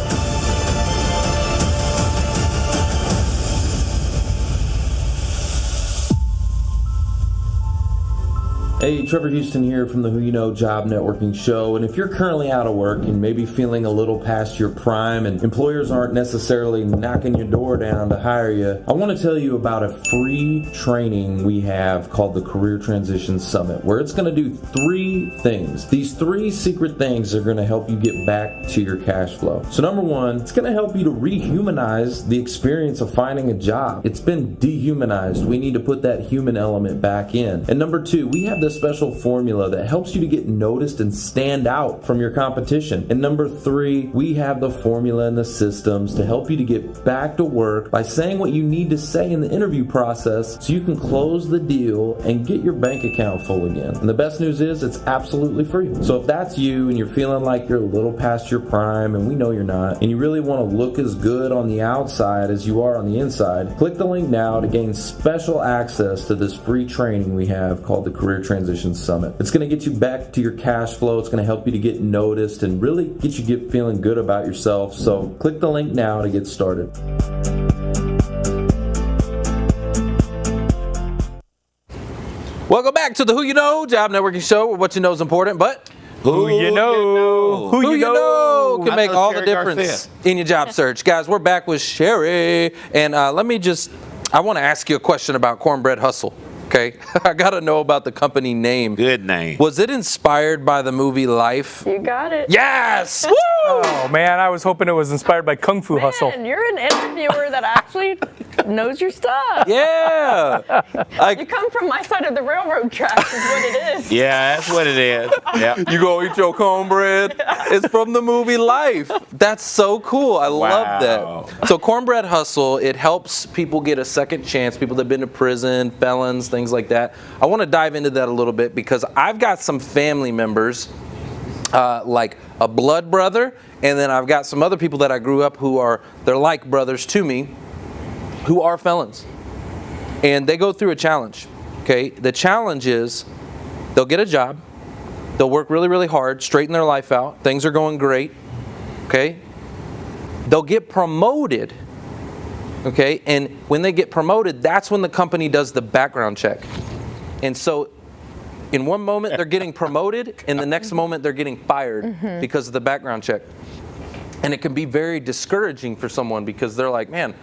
Hey, Trevor Houston here from the Who You Know Job Networking Show. And if you're currently out of work and maybe feeling a little past your prime and employers aren't necessarily knocking your door down to hire you, I want to tell you about a free training we have called the Career Transition Summit, where it's going to do 3 things. These 3 secret things are going to help you get back to your cash flow. So number 1, it's going to help you to rehumanize the experience of finding a job. It's been dehumanized. We need to put that human element back in. And number 2, we have this special formula that helps you to get noticed and stand out from your competition. And number 3, we have the formula and the systems to help you to get back to work by saying what you need to say in the interview process so you can close the deal and get your bank account full again. And the best news is it's absolutely free. So if that's you and you're feeling like you're a little past your prime, and we know you're not, and you really want to look as good on the outside as you are on the inside, click the link now to gain special access to this free training we have called the Career Transition Summit. It's going to get you back to your cash flow. It's going to help you to get noticed and really get you feeling good about yourself. So click the link now to get started. Welcome back to the Who You Know Job Networking Show, where what you know is important, but who you know, who you know can make all the Cheri difference Garcia. in your job search. Guys, we're back with Cheri, and I want to ask you a question about Cornbread Hustle. Okay, I gotta know about the company name. Good name. Was it inspired by the movie Life? You got it. Yes! Woo! Oh man, I was hoping it was inspired by Kung Fu Hustle. Man, you're an interviewer that actually knows your stuff. Yeah. You come from my side of the railroad tracks is what it is. Yeah, that's what it is. Yeah. You go eat your cornbread. It's from the movie Life. That's so cool. I love that. So Cornbread Hustle, it helps people get a second chance, people that have been to prison, felons, things like that. I want to dive into that a little bit because I've got some family members, like a blood brother, and then I've got some other people that I grew up they're like brothers to me, who are felons. And they go through a challenge, okay? The challenge is they'll get a job, they'll work really, really hard, straighten their life out, things are going great, okay? They'll get promoted, okay? And when they get promoted, that's when the company does the background check. And so in one moment they're getting promoted, and the next moment they're getting fired because of the background check. And it can be very discouraging for someone because they're like, man,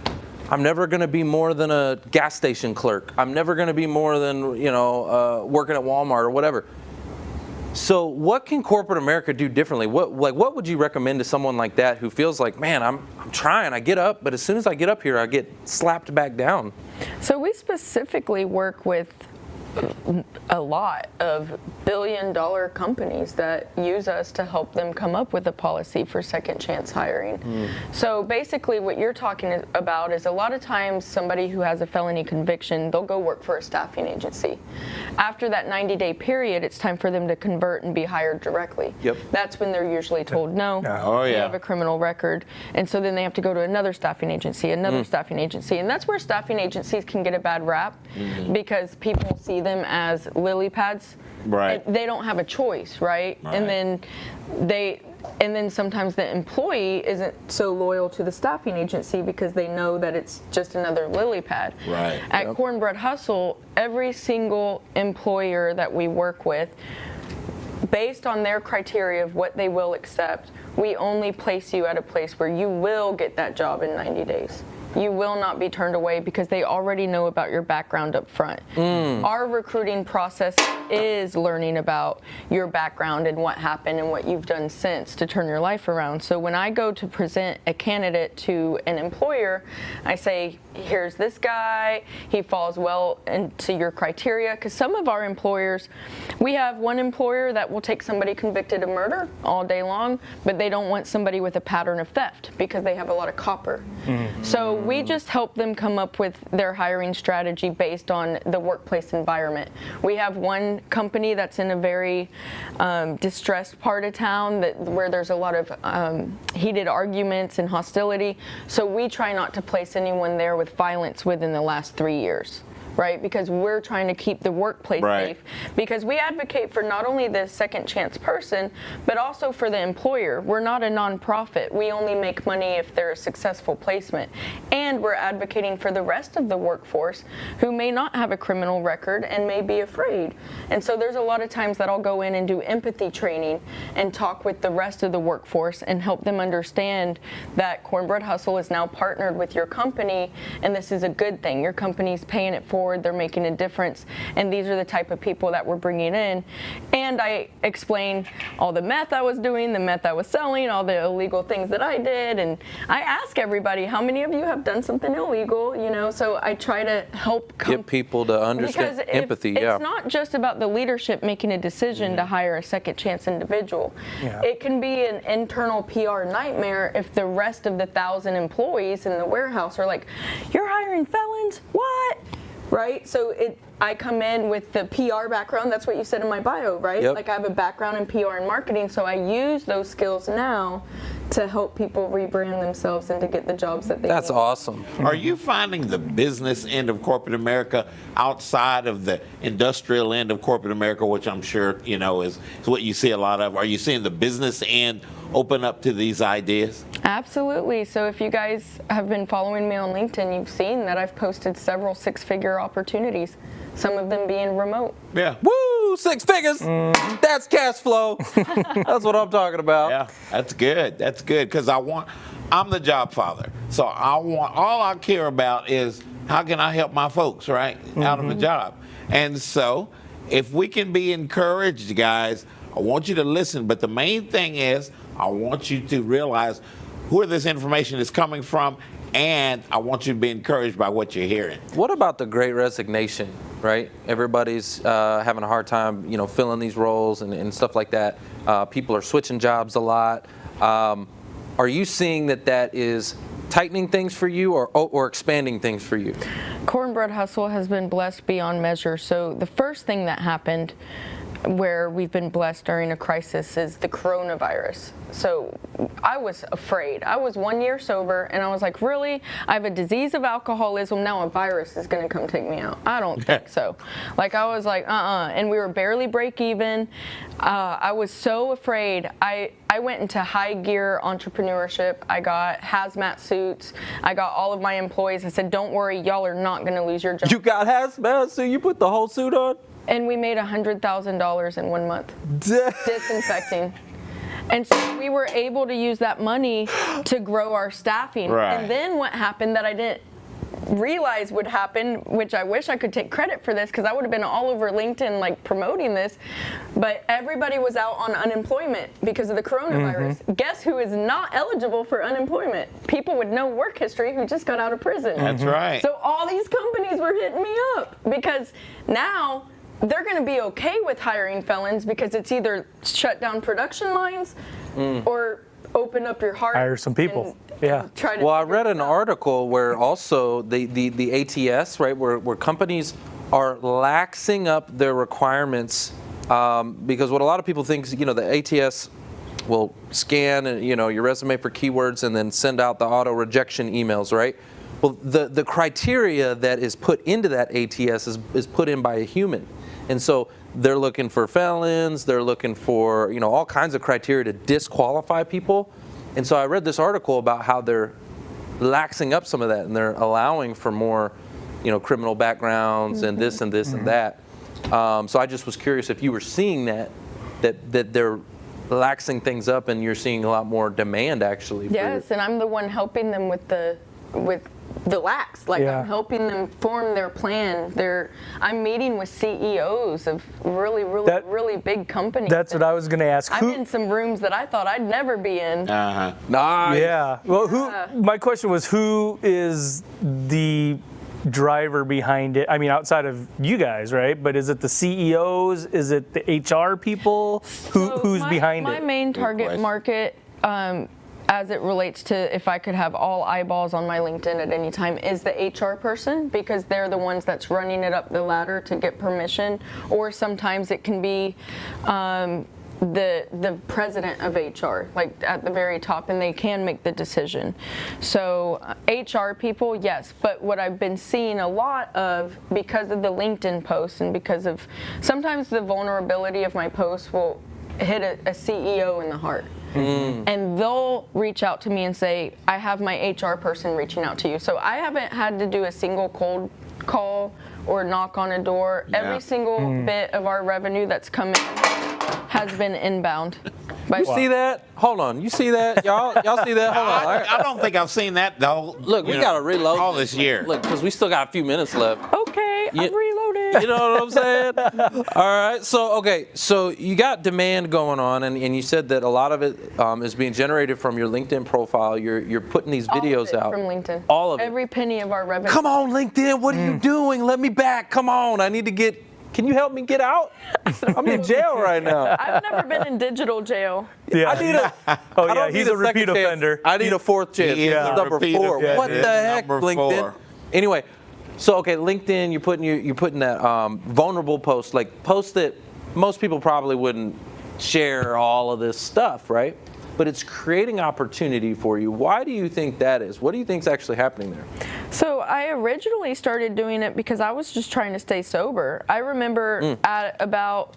I'm never going to be more than a gas station clerk. I'm never going to be more than, working at Walmart or whatever. So what can corporate America do differently? What would you recommend to someone like that who feels like, man, I'm trying, I get up, but as soon as I get up here, I get slapped back down? So we specifically work with a lot of billion-dollar companies that use us to help them come up with a policy for second chance hiring. So basically what you're talking about is a lot of times somebody who has a felony conviction, they'll go work for a staffing agency. After that 90-day period, it's time for them to convert and be hired directly. Yep. That's when they're usually told no, they have a criminal record, and so then they have to go to another staffing agency, staffing agency, and that's where staffing agencies can get a bad rap because people see them as lily pads. Right. They don't have a choice, right? And then sometimes the employee isn't so loyal to the staffing agency because they know that it's just another lily pad. Right. At Cornbread Hustle, every single employer that we work with, based on their criteria of what they will accept, we only place you at a place where you will get that job in 90 days. You will not be turned away because they already know about your background up front. Our recruiting process is learning about your background and what happened and what you've done since to turn your life around. So when I go to present a candidate to an employer, I say, here's this guy, he falls well into your criteria. Because some of our employers, we have one employer that will take somebody convicted of murder all day long, but they don't want somebody with a pattern of theft because they have a lot of copper. So we just help them come up with their hiring strategy based on the workplace environment. We have one company that's in a very distressed part of town where there's a lot of heated arguments and hostility. So we try not to place anyone there with violence within the last 3 years. Right, because we're trying to keep the workplace safe. Because we advocate for not only the second chance person, but also for the employer. We're not a nonprofit. We only make money if they're a successful placement. And we're advocating for the rest of the workforce who may not have a criminal record and may be afraid. And so there's a lot of times that I'll go in and do empathy training and talk with the rest of the workforce and help them understand that Cornbread Hustle is now partnered with your company, and this is a good thing. Your company's paying it forward. They're making a difference, and these are the type of people that we're bringing in. And I explain all the meth I was doing, the meth I was selling, all the illegal things that I did, and I ask everybody, how many of you have done something illegal? You know, so I try to help get people to understand empathy. It's not just about the leadership making a decision to hire a second chance individual. It can be an internal PR nightmare if the rest of the 1,000 employees in the warehouse are like, "You're hiring felons? What?" Right? So I come in with the PR background. That's what you said in my bio, right? Like I have a background in PR and marketing, so I use those skills now to help people rebrand themselves and to get the jobs that they need. That's awesome. Are you finding the business end of corporate America outside of the industrial end of corporate America, which I'm sure, you know, is what you see a lot of? Are you seeing the business end open up to these ideas? Absolutely. So if you guys have been following me on LinkedIn, you've seen that I've posted several six-figure opportunities, some of them being remote. Yeah. Woo! 6 figures. That's cash flow. That's what I'm talking about. Yeah, that's good. That's good, because I'm the job father. So all I care about is how can I help my folks, right, out of a job. And so if we can be encouraged, guys, I want you to listen. But the main thing is I want you to realize where this information is coming from, and I want you to be encouraged by what you're hearing. What about the Great Resignation, right? Everybody's having a hard time, you know, filling these roles and stuff like that. People are switching jobs a lot. Are you seeing that is tightening things for you or expanding things for you? Cornbread Hustle has been blessed beyond measure. So the first thing that happened where we've been blessed during a crisis is the coronavirus. So I was afraid. I was 1 year sober, and I was like, really? I have a disease of alcoholism. Now a virus is going to come take me out. I don't think so. Like, I was like, and we were barely break even. I was so afraid. I went into high gear entrepreneurship. I got hazmat suits. I got all of my employees. I said, don't worry, y'all are not going to lose your job. You got hazmat suit? You put the whole suit on? And we made $100,000 in 1 month disinfecting. And so we were able to use that money to grow our staffing. Right. And then what happened that I didn't realize would happen, which I wish I could take credit for this because I would have been all over LinkedIn like promoting this, but everybody was out on unemployment because of the coronavirus. Guess who is not eligible for unemployment? People with no work history who just got out of prison. That's right. So all these companies were hitting me up because now they're going to be okay with hiring felons because it's either shut down production lines or open up your heart. Hire some people. Well, I read an article where also the ATS, right, where companies are laxing up their requirements because what a lot of people think is, you know, the ATS will scan, you know, your resume for keywords and then send out the auto rejection emails, right? Well, the criteria that is put into that ATS is put in by a human. And so they're looking for felons, they're looking for, you know, all kinds of criteria to disqualify people. And so I read this article about how they're laxing up some of that and they're allowing for more, you know, criminal backgrounds and this and this and that. So I just was curious if you were seeing that they're laxing things up and you're seeing a lot more demand actually. Yes, and I'm the one helping them with the lax. Like Yeah. I'm helping them form their plan. I'm meeting with CEOs of really big companies. That's what I was going to ask. I'm in some rooms that I thought I'd never be in. Uh-huh. Nice. Yeah. Well, my question was, who is the driver behind it? I mean, outside of you guys, right? But is it the CEOs? Is it the HR people? Who's behind my it? My main target market, as it relates to if I could have all eyeballs on my LinkedIn at any time, is the HR person, because they're the ones that's running it up the ladder to get permission, or sometimes it can be the president of HR, like at the very top, and they can make the decision. So HR people, yes, but what I've been seeing a lot of, because of the LinkedIn posts and because of sometimes the vulnerability of my posts will hit a CEO in the heart. And they'll reach out to me and say, I have my HR person reaching out to you. So I haven't had to do a single cold call or knock on a door. Yeah. Every single bit of our revenue that's come in has been inbound. You see that? Hold on. You see that? Y'all see that? Hold on. I don't think I've seen that though. Look, we got to reload all this year. Look, because we still got a few minutes left. Okay, I'm reloading. You know what I'm saying? All right. So you got demand going on, and you said that a lot of it is being generated from your LinkedIn profile. You're putting these videos out. From LinkedIn. All of it. Every penny of our revenue. Come on, LinkedIn. What are you doing? Let me back. Come on. I need to get. Can you help me get out? I'm in jail right now. I've never been in digital jail. Yeah. I need a. Oh, I yeah, don't he's need a repeat second chance. offender. I need a fourth chance. He is This is a number repeat 4. offender. What the heck, Number LinkedIn? 4. Anyway, so LinkedIn, you're putting that vulnerable post, like posts that most people probably wouldn't share all of this stuff, right? But it's creating opportunity for you. Why do you think that is? What do you think is actually happening there? So I originally started doing it because I was just trying to stay sober. I remember at about,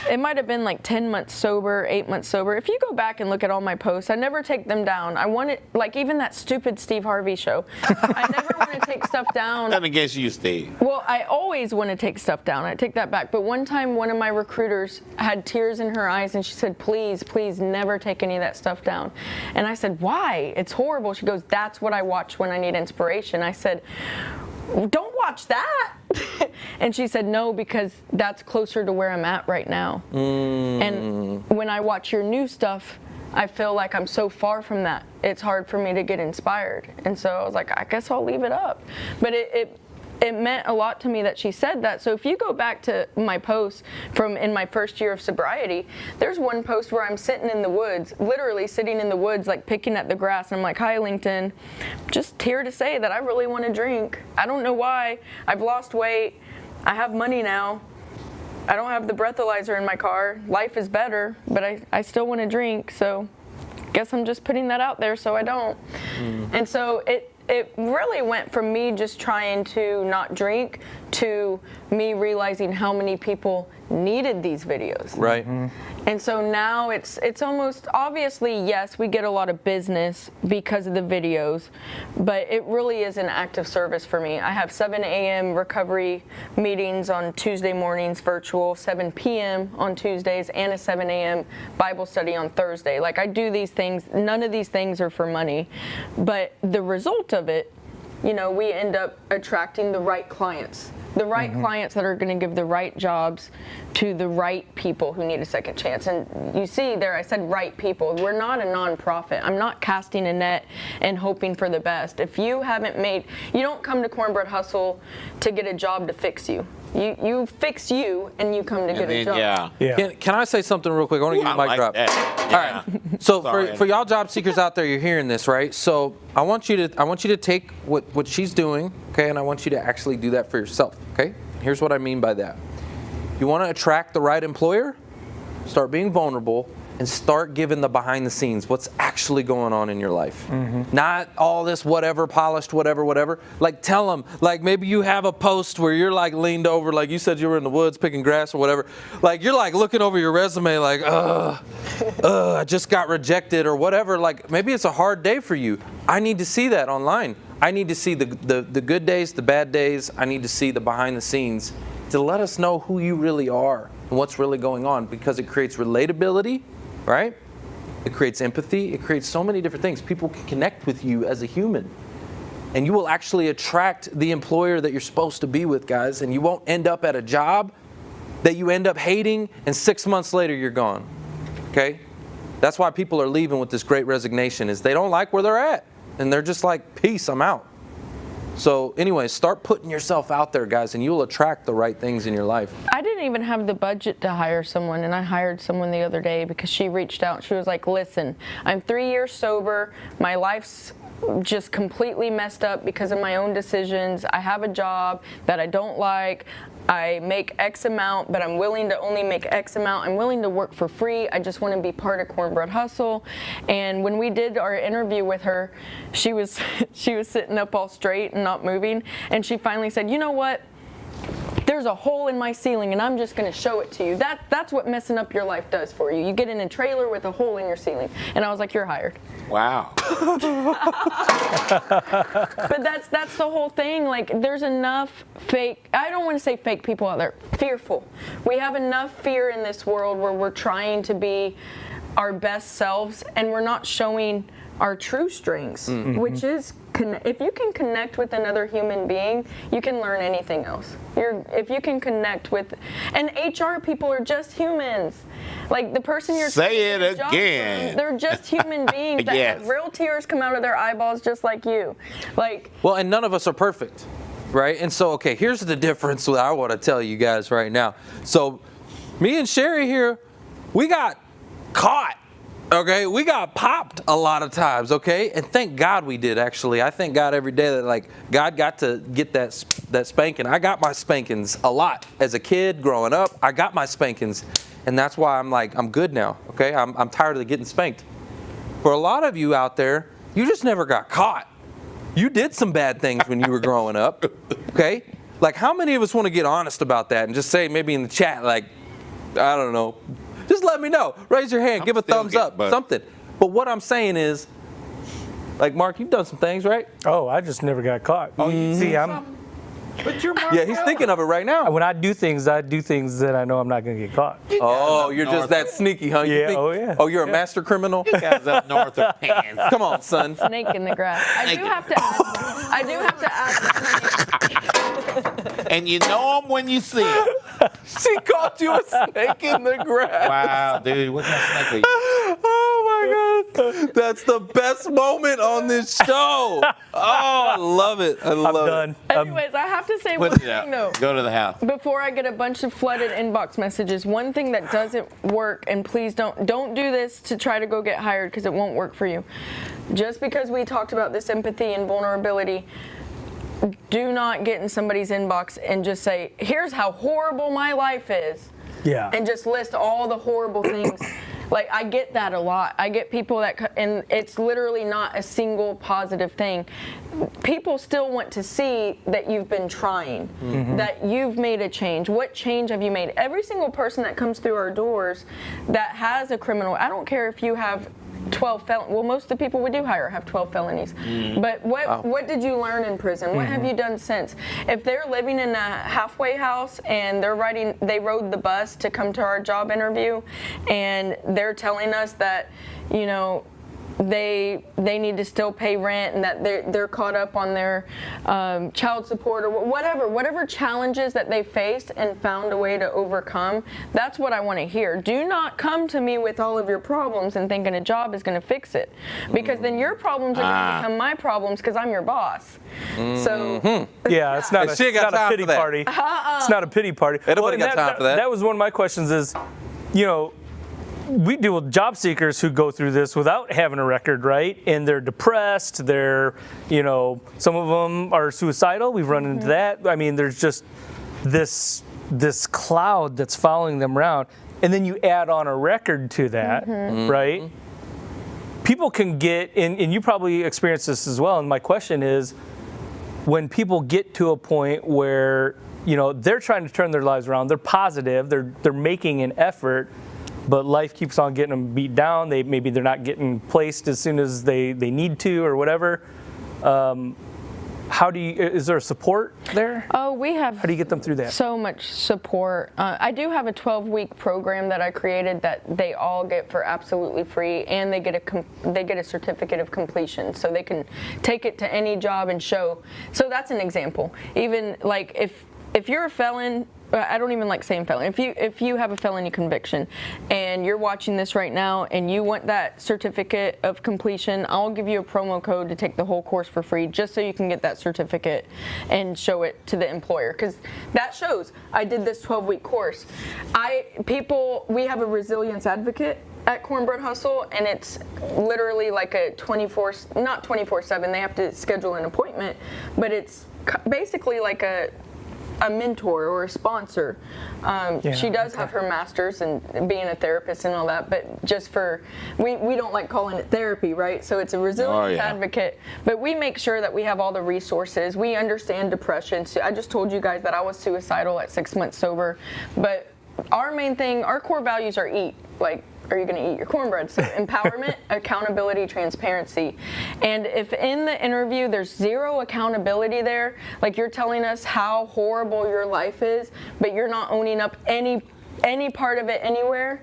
it might have been like 10 months sober, 8 months sober. If you go back and look at all my posts, I never take them down. I want it, like even that stupid Steve Harvey show. I never want to take stuff down. Nothing against you, Steve. Well, I always want to take stuff down. I take that back. But one time, one of my recruiters had tears in her eyes, and she said, please, please never take any of that stuff down. And I said, why? It's horrible. She goes, that's what I watch when I need inspiration. I said, don't watch that. And she said, no, because that's closer to where I'm at right now. And when I watch your new stuff, I feel like I'm so far from that. It's hard for me to get inspired. And so I was like, I guess I'll leave it up. But it meant a lot to me that she said that. So if you go back to my posts from in my first year of sobriety, there's one post where I'm sitting in the woods, literally sitting in the woods, like picking at the grass. And I'm like, hi, LinkedIn. Just here to say that I really want to drink. I don't know why. I've lost weight. I have money now. I don't have the breathalyzer in my car. Life is better, but I still want to drink. So guess I'm just putting that out there so I don't. And so it really went from me just trying to not drink to me realizing how many people needed these videos. Right. And so now it's almost, obviously, yes, we get a lot of business because of the videos, but it really is an act of service for me. I have 7 a.m. recovery meetings on Tuesday mornings, virtual, 7 p.m. on Tuesdays, and a 7 a.m. Bible study on Thursday. Like, I do these things, none of these things are for money, but the result of it, you know, we end up attracting the right clients. The right clients that are going to give the right jobs to the right people who need a second chance. And you see there, I said right people. We're not a nonprofit. I'm not casting a net and hoping for the best. If you haven't made, you don't come to Cornbread Hustle to get a job to fix you. You fix you, and you come to get a job. Yeah. Can I say something real quick? I want to give you a mic drop. All right. So for y'all job seekers out there, you're hearing this, right? So I want you to take what she's doing, okay, and I want you to actually do that for yourself, okay? Here's what I mean by that. You want to attract the right employer? Start being vulnerable and start giving the behind the scenes, what's actually going on in your life. Not all this whatever, polished whatever. Like tell them, like maybe you have a post where you're like leaned over, like you said you were in the woods picking grass or whatever. Like you're like looking over your resume like, I just got rejected or whatever. Like maybe it's a hard day for you. I need to see that online. I need to see the good days, the bad days. I need to see the behind the scenes to let us know who you really are and what's really going on, because it creates relatability, right? It creates empathy. It creates so many different things. People can connect with you as a human. and you will actually attract the employer that you're supposed to be with, guys, and you won't end up at a job that you end up hating, and 6 months later you're gone, okay? That's why people are leaving with this great resignation, is they don't like where they're at, and they're just like, peace, I'm out. So anyway, start putting yourself out there, guys, and you'll attract the right things in your life. I didn't even have the budget to hire someone, and I hired someone the other day because she reached out. She was like, listen, I'm 3 years sober. My life's just completely messed up because of my own decisions. I have a job that I don't like. I make X amount, but I'm willing to only make X amount. I'm willing to work for free. I just want to be part of Cornbread Hustle. And when we did our interview with her, she was sitting up all straight and not moving. And she finally said, you know what? There's a hole in my ceiling, and I'm just going to show it to you. That's what messing up your life does for you. You get in a trailer with a hole in your ceiling. And I was like, you're hired. Wow. But that's the whole thing. Like, there's enough fake, I don't want to say fake people out there, fearful. We have enough fear in this world where we're trying to be our best selves, and we're not showing our true strengths, which is if you can connect with another human being, you can learn anything else. If you can connect with, and HR people are just humans. Like the person you're say it again. They're just human beings that have real tears come out of their eyeballs just like you. Like, well, and none of us are perfect, right? And so, okay, here's the difference that I want to tell you guys right now. So, me and Cheri here, we got caught. Okay, we got popped a lot of times, okay? And thank God we did, actually. I thank God every day that, like, God got to get that spanking. I got my spankings a lot. As a kid growing up, I got my spankings. And that's why I'm like, I'm good now, okay? I'm tired of getting spanked. For a lot of you out there, you just never got caught. You did some bad things when you were growing up, okay? Like, how many of us want to get honest about that and just say maybe in the chat, like, I don't know, just let me know. Raise your hand. Give a thumbs up. Something. But what I'm saying is, like, Mark, you've done some things, right? Oh, I just never got caught. Oh, see, But you're Mark. Yeah, he's thinking of it right now. When I do things that I know I'm not going to get caught. Oh, you're just that sneaky, huh? Yeah. Oh, yeah. Oh, you're a master criminal? You guys up north are pants. Come on, son. Snake in the grass. I do have to ask. And you know them when you see them. She called you a snake in the grass. Wow, dude, what kind of snake are you? Oh my God, that's the best moment on this show. Oh, I love it. I love it. Anyways, I have to say one thing though. Go to the house. Before I get a bunch of flooded inbox messages, one thing that doesn't work, and please don't do this to try to go get hired because it won't work for you. Just because we talked about this empathy and vulnerability, do not get in somebody's inbox and just say, here's how horrible my life is. Yeah. And just list all the horrible things. Like, I get that a lot. I get people that, and it's literally not a single positive thing. People still want to see that you've been trying, that you've made a change. What change have you made? Every single person that comes through our doors that has a criminal, I don't care if you have 12 felonies. Well, most of the people we do hire have 12 felonies. But what did you learn in prison? What have you done since? If they're living in a halfway house and they rode the bus to come to our job interview, and they're telling us that, you know, they need to still pay rent and that they're caught up on their child support or whatever challenges that they faced and found a way to overcome. That's what I want to hear. Do not come to me with all of your problems and thinking a job is going to fix it, because then your problems are going to become my problems because I'm your boss. So yeah, it's not a pity party. It's not a pity party. Nobody got time for that. That was one of my questions. Is, you know, we deal with job seekers who go through this without having a record, right? And they're depressed. They're, you know, some of them are suicidal. We've run into that. I mean, there's just this cloud that's following them around. And then you add on a record to that, right? People can get, and you probably experience this as well. And my question is, when people get to a point where, you know, they're trying to turn their lives around, they're positive, they're making an effort, but life keeps on getting them beat down. Maybe they're not getting placed as soon as they need to or whatever. How do you, is there support there? Oh, we have. How do you get them through that? So much support. I do have a 12-week program that I created that they all get for absolutely free, and they get a certificate of completion, so they can take it to any job and show. So that's an example. Even like if you're a felon. I don't even like saying felon. If you have a felony conviction and you're watching this right now and you want that certificate of completion, I'll give you a promo code to take the whole course for free just so you can get that certificate and show it to the employer, because that shows I did this 12-week course. We have a resilience advocate at Cornbread Hustle, and it's literally like a not 24/7, they have to schedule an appointment, but it's basically like a mentor or a sponsor. She does have her master's in being a therapist and all that, but just we don't like calling it therapy, right? So it's a resilience advocate, but we make sure that we have all the resources. We understand depression. So I just told you guys that I was suicidal at 6 months sober, but our main thing, our core values are eat. Like, are you going to eat your cornbread? So empowerment, accountability, transparency. And if in the interview there's zero accountability there, like you're telling us how horrible your life is, but you're not owning up any part of it anywhere.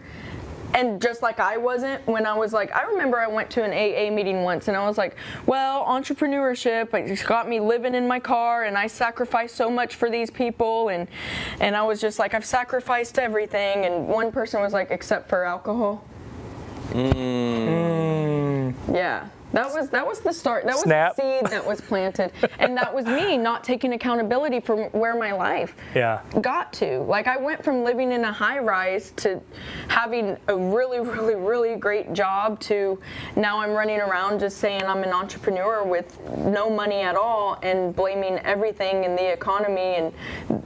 And just like I wasn't when I was like, I remember I went to an AA meeting once and I was like, well, entrepreneurship, it just got me living in my car and I sacrificed so much for these people. And I was just like, I've sacrificed everything. And one person was like, except for alcohol. Yeah. That was the start. That was the seed that was planted. And that was me not taking accountability for where my life got to. Like, I went from living in a high rise to having a really, really, really great job to now I'm running around just saying I'm an entrepreneur with no money at all and blaming everything in the economy and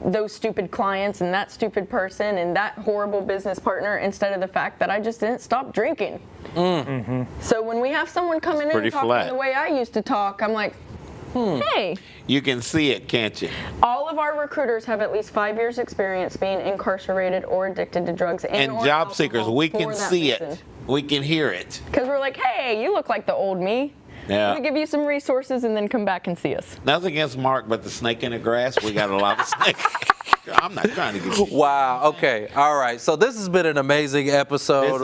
those stupid clients and that stupid person and that horrible business partner, instead of the fact that I just didn't stop drinking. So when we have someone come in and talk the way I used to talk, I'm like, hey. You can see it, can't you? All of our recruiters have at least 5 years experience being incarcerated or addicted to drugs and job seekers, we can see it. We can hear it. Because we're like, hey, you look like the old me. Yeah. We give you some resources and then come back and see us. Nothing against Mark, but the snake in the grass, we got a lot of snakes. I'm not trying to get you. Wow. Okay. All right. So this has been an amazing episode.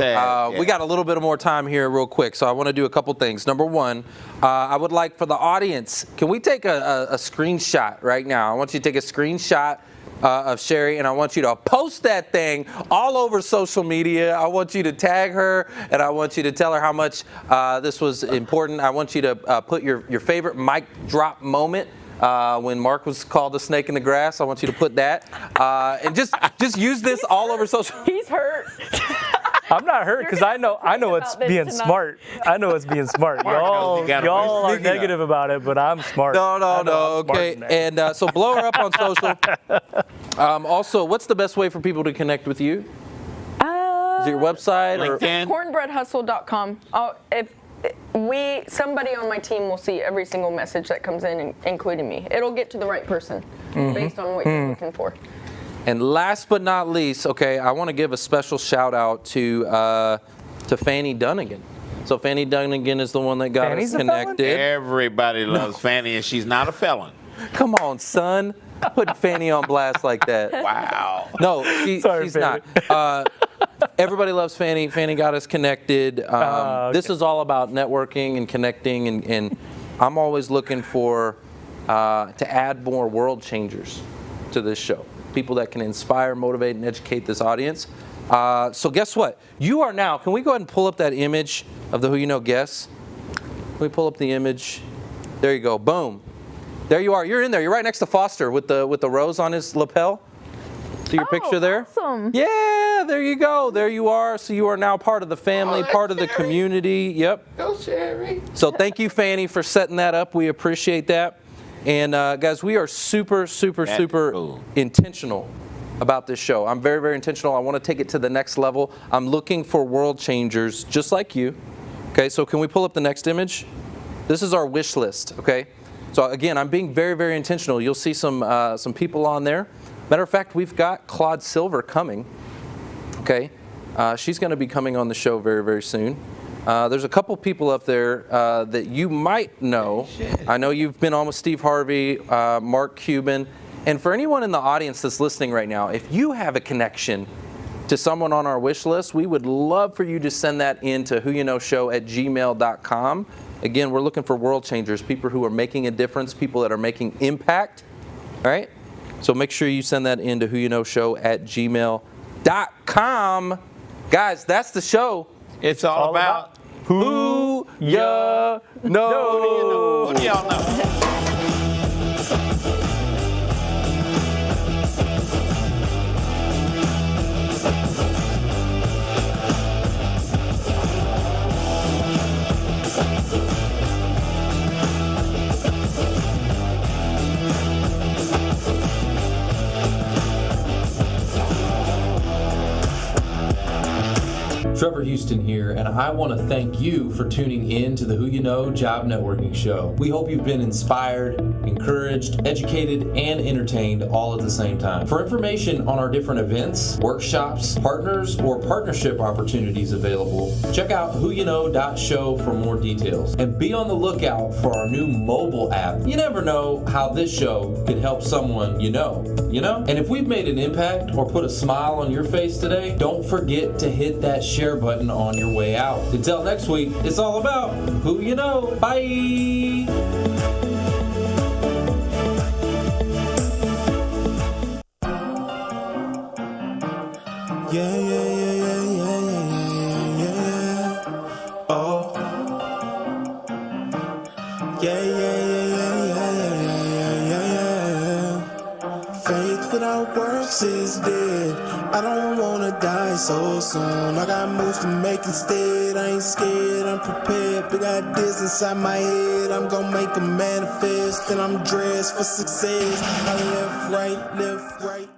We got a little bit more time here real quick. So I want to do a couple things. Number one, I would like for the audience, can we take a screenshot right now? I want you to take a screenshot of Cheri, and I want you to post that thing all over social media. I want you to tag her, and I want you to tell her how much this was important. I want you to put your favorite mic drop moment. When Mark was called a snake in the grass, I want you to put that, and just use this all over social. He's hurt. I'm not hurt because I know it's being smart. I know it's being smart. Y'all are negative about it, but I'm smart. No. Okay, and so blow her up on social. Also, what's the best way for people to connect with you? Is it your website or cornbreadhustle.com? Somebody on my team will see every single message that comes in, including me. It'll get to the right person based on what you're looking for. And last but not least, okay, I want to give a special shout out to Fanny Dunnigan. So Fanny Dunnigan is the one that got us connected. Everybody loves Fanny, and she's not a felon. Come on, son. Put Fanny on blast like that. Wow. No, she's not. Everybody loves Fanny. Fanny got us connected. This is all about networking and connecting, and I'm always looking for to add more world changers to this show. People that can inspire, motivate, and educate this audience. So guess what? You are now, can we go ahead and pull up that image of the Who You Know guests? Can we pull up the image? There you go. Boom. There you are. You're in there. You're right next to Foster with the rose on his lapel. See your picture there? Awesome. Yeah, there you go. There you are. So you are now part of the family, part of the community. Yep. Go, Cheri. So thank you, Fanny, for setting that up. We appreciate that. And guys, we are super intentional about this show. I'm very, very intentional. I want to take it to the next level. I'm looking for world changers just like you. Okay, so can we pull up the next image? This is our wish list, okay? So again, I'm being very, very intentional. You'll see some people on there. Matter of fact, we've got Claude Silver coming, okay? She's going to be coming on the show very, very soon. There's a couple people up there that you might know. I know you've been on with Steve Harvey, Mark Cuban. And for anyone in the audience that's listening right now, if you have a connection to someone on our wish list, we would love for you to send that in to whoyouknowshow@gmail.com. Again, we're looking for world changers, people who are making a difference, people that are making impact. All right? So make sure you send that in to whoyouknowshow@gmail.com. Guys, that's the show. It's all about who ya know. Who do y'all know? Trevor Houston here, and I want to thank you for tuning in to the Who You Know Job Networking Show. We hope you've been inspired, encouraged, educated, and entertained all at the same time. For information on our different events, workshops, partners, or partnership opportunities available, check out whoyouknow.show for more details. And be on the lookout for our new mobile app. You never know how this show could help someone you know? And if we've made an impact or put a smile on your face today, don't forget to hit that share button on your way out. Until next week, it's all about who you know. Bye! Yeah, yeah, yeah, yeah, yeah, yeah, yeah, yeah. Oh. Yeah, yeah, yeah, yeah, yeah, yeah, yeah, yeah. Faith without works is dead. I don't wanna die so soon. I got moves to make instead. I ain't scared, I'm prepared. Big ideas inside my head. I'm gonna make them manifest. And I'm dressed for success. I left, right, left, right.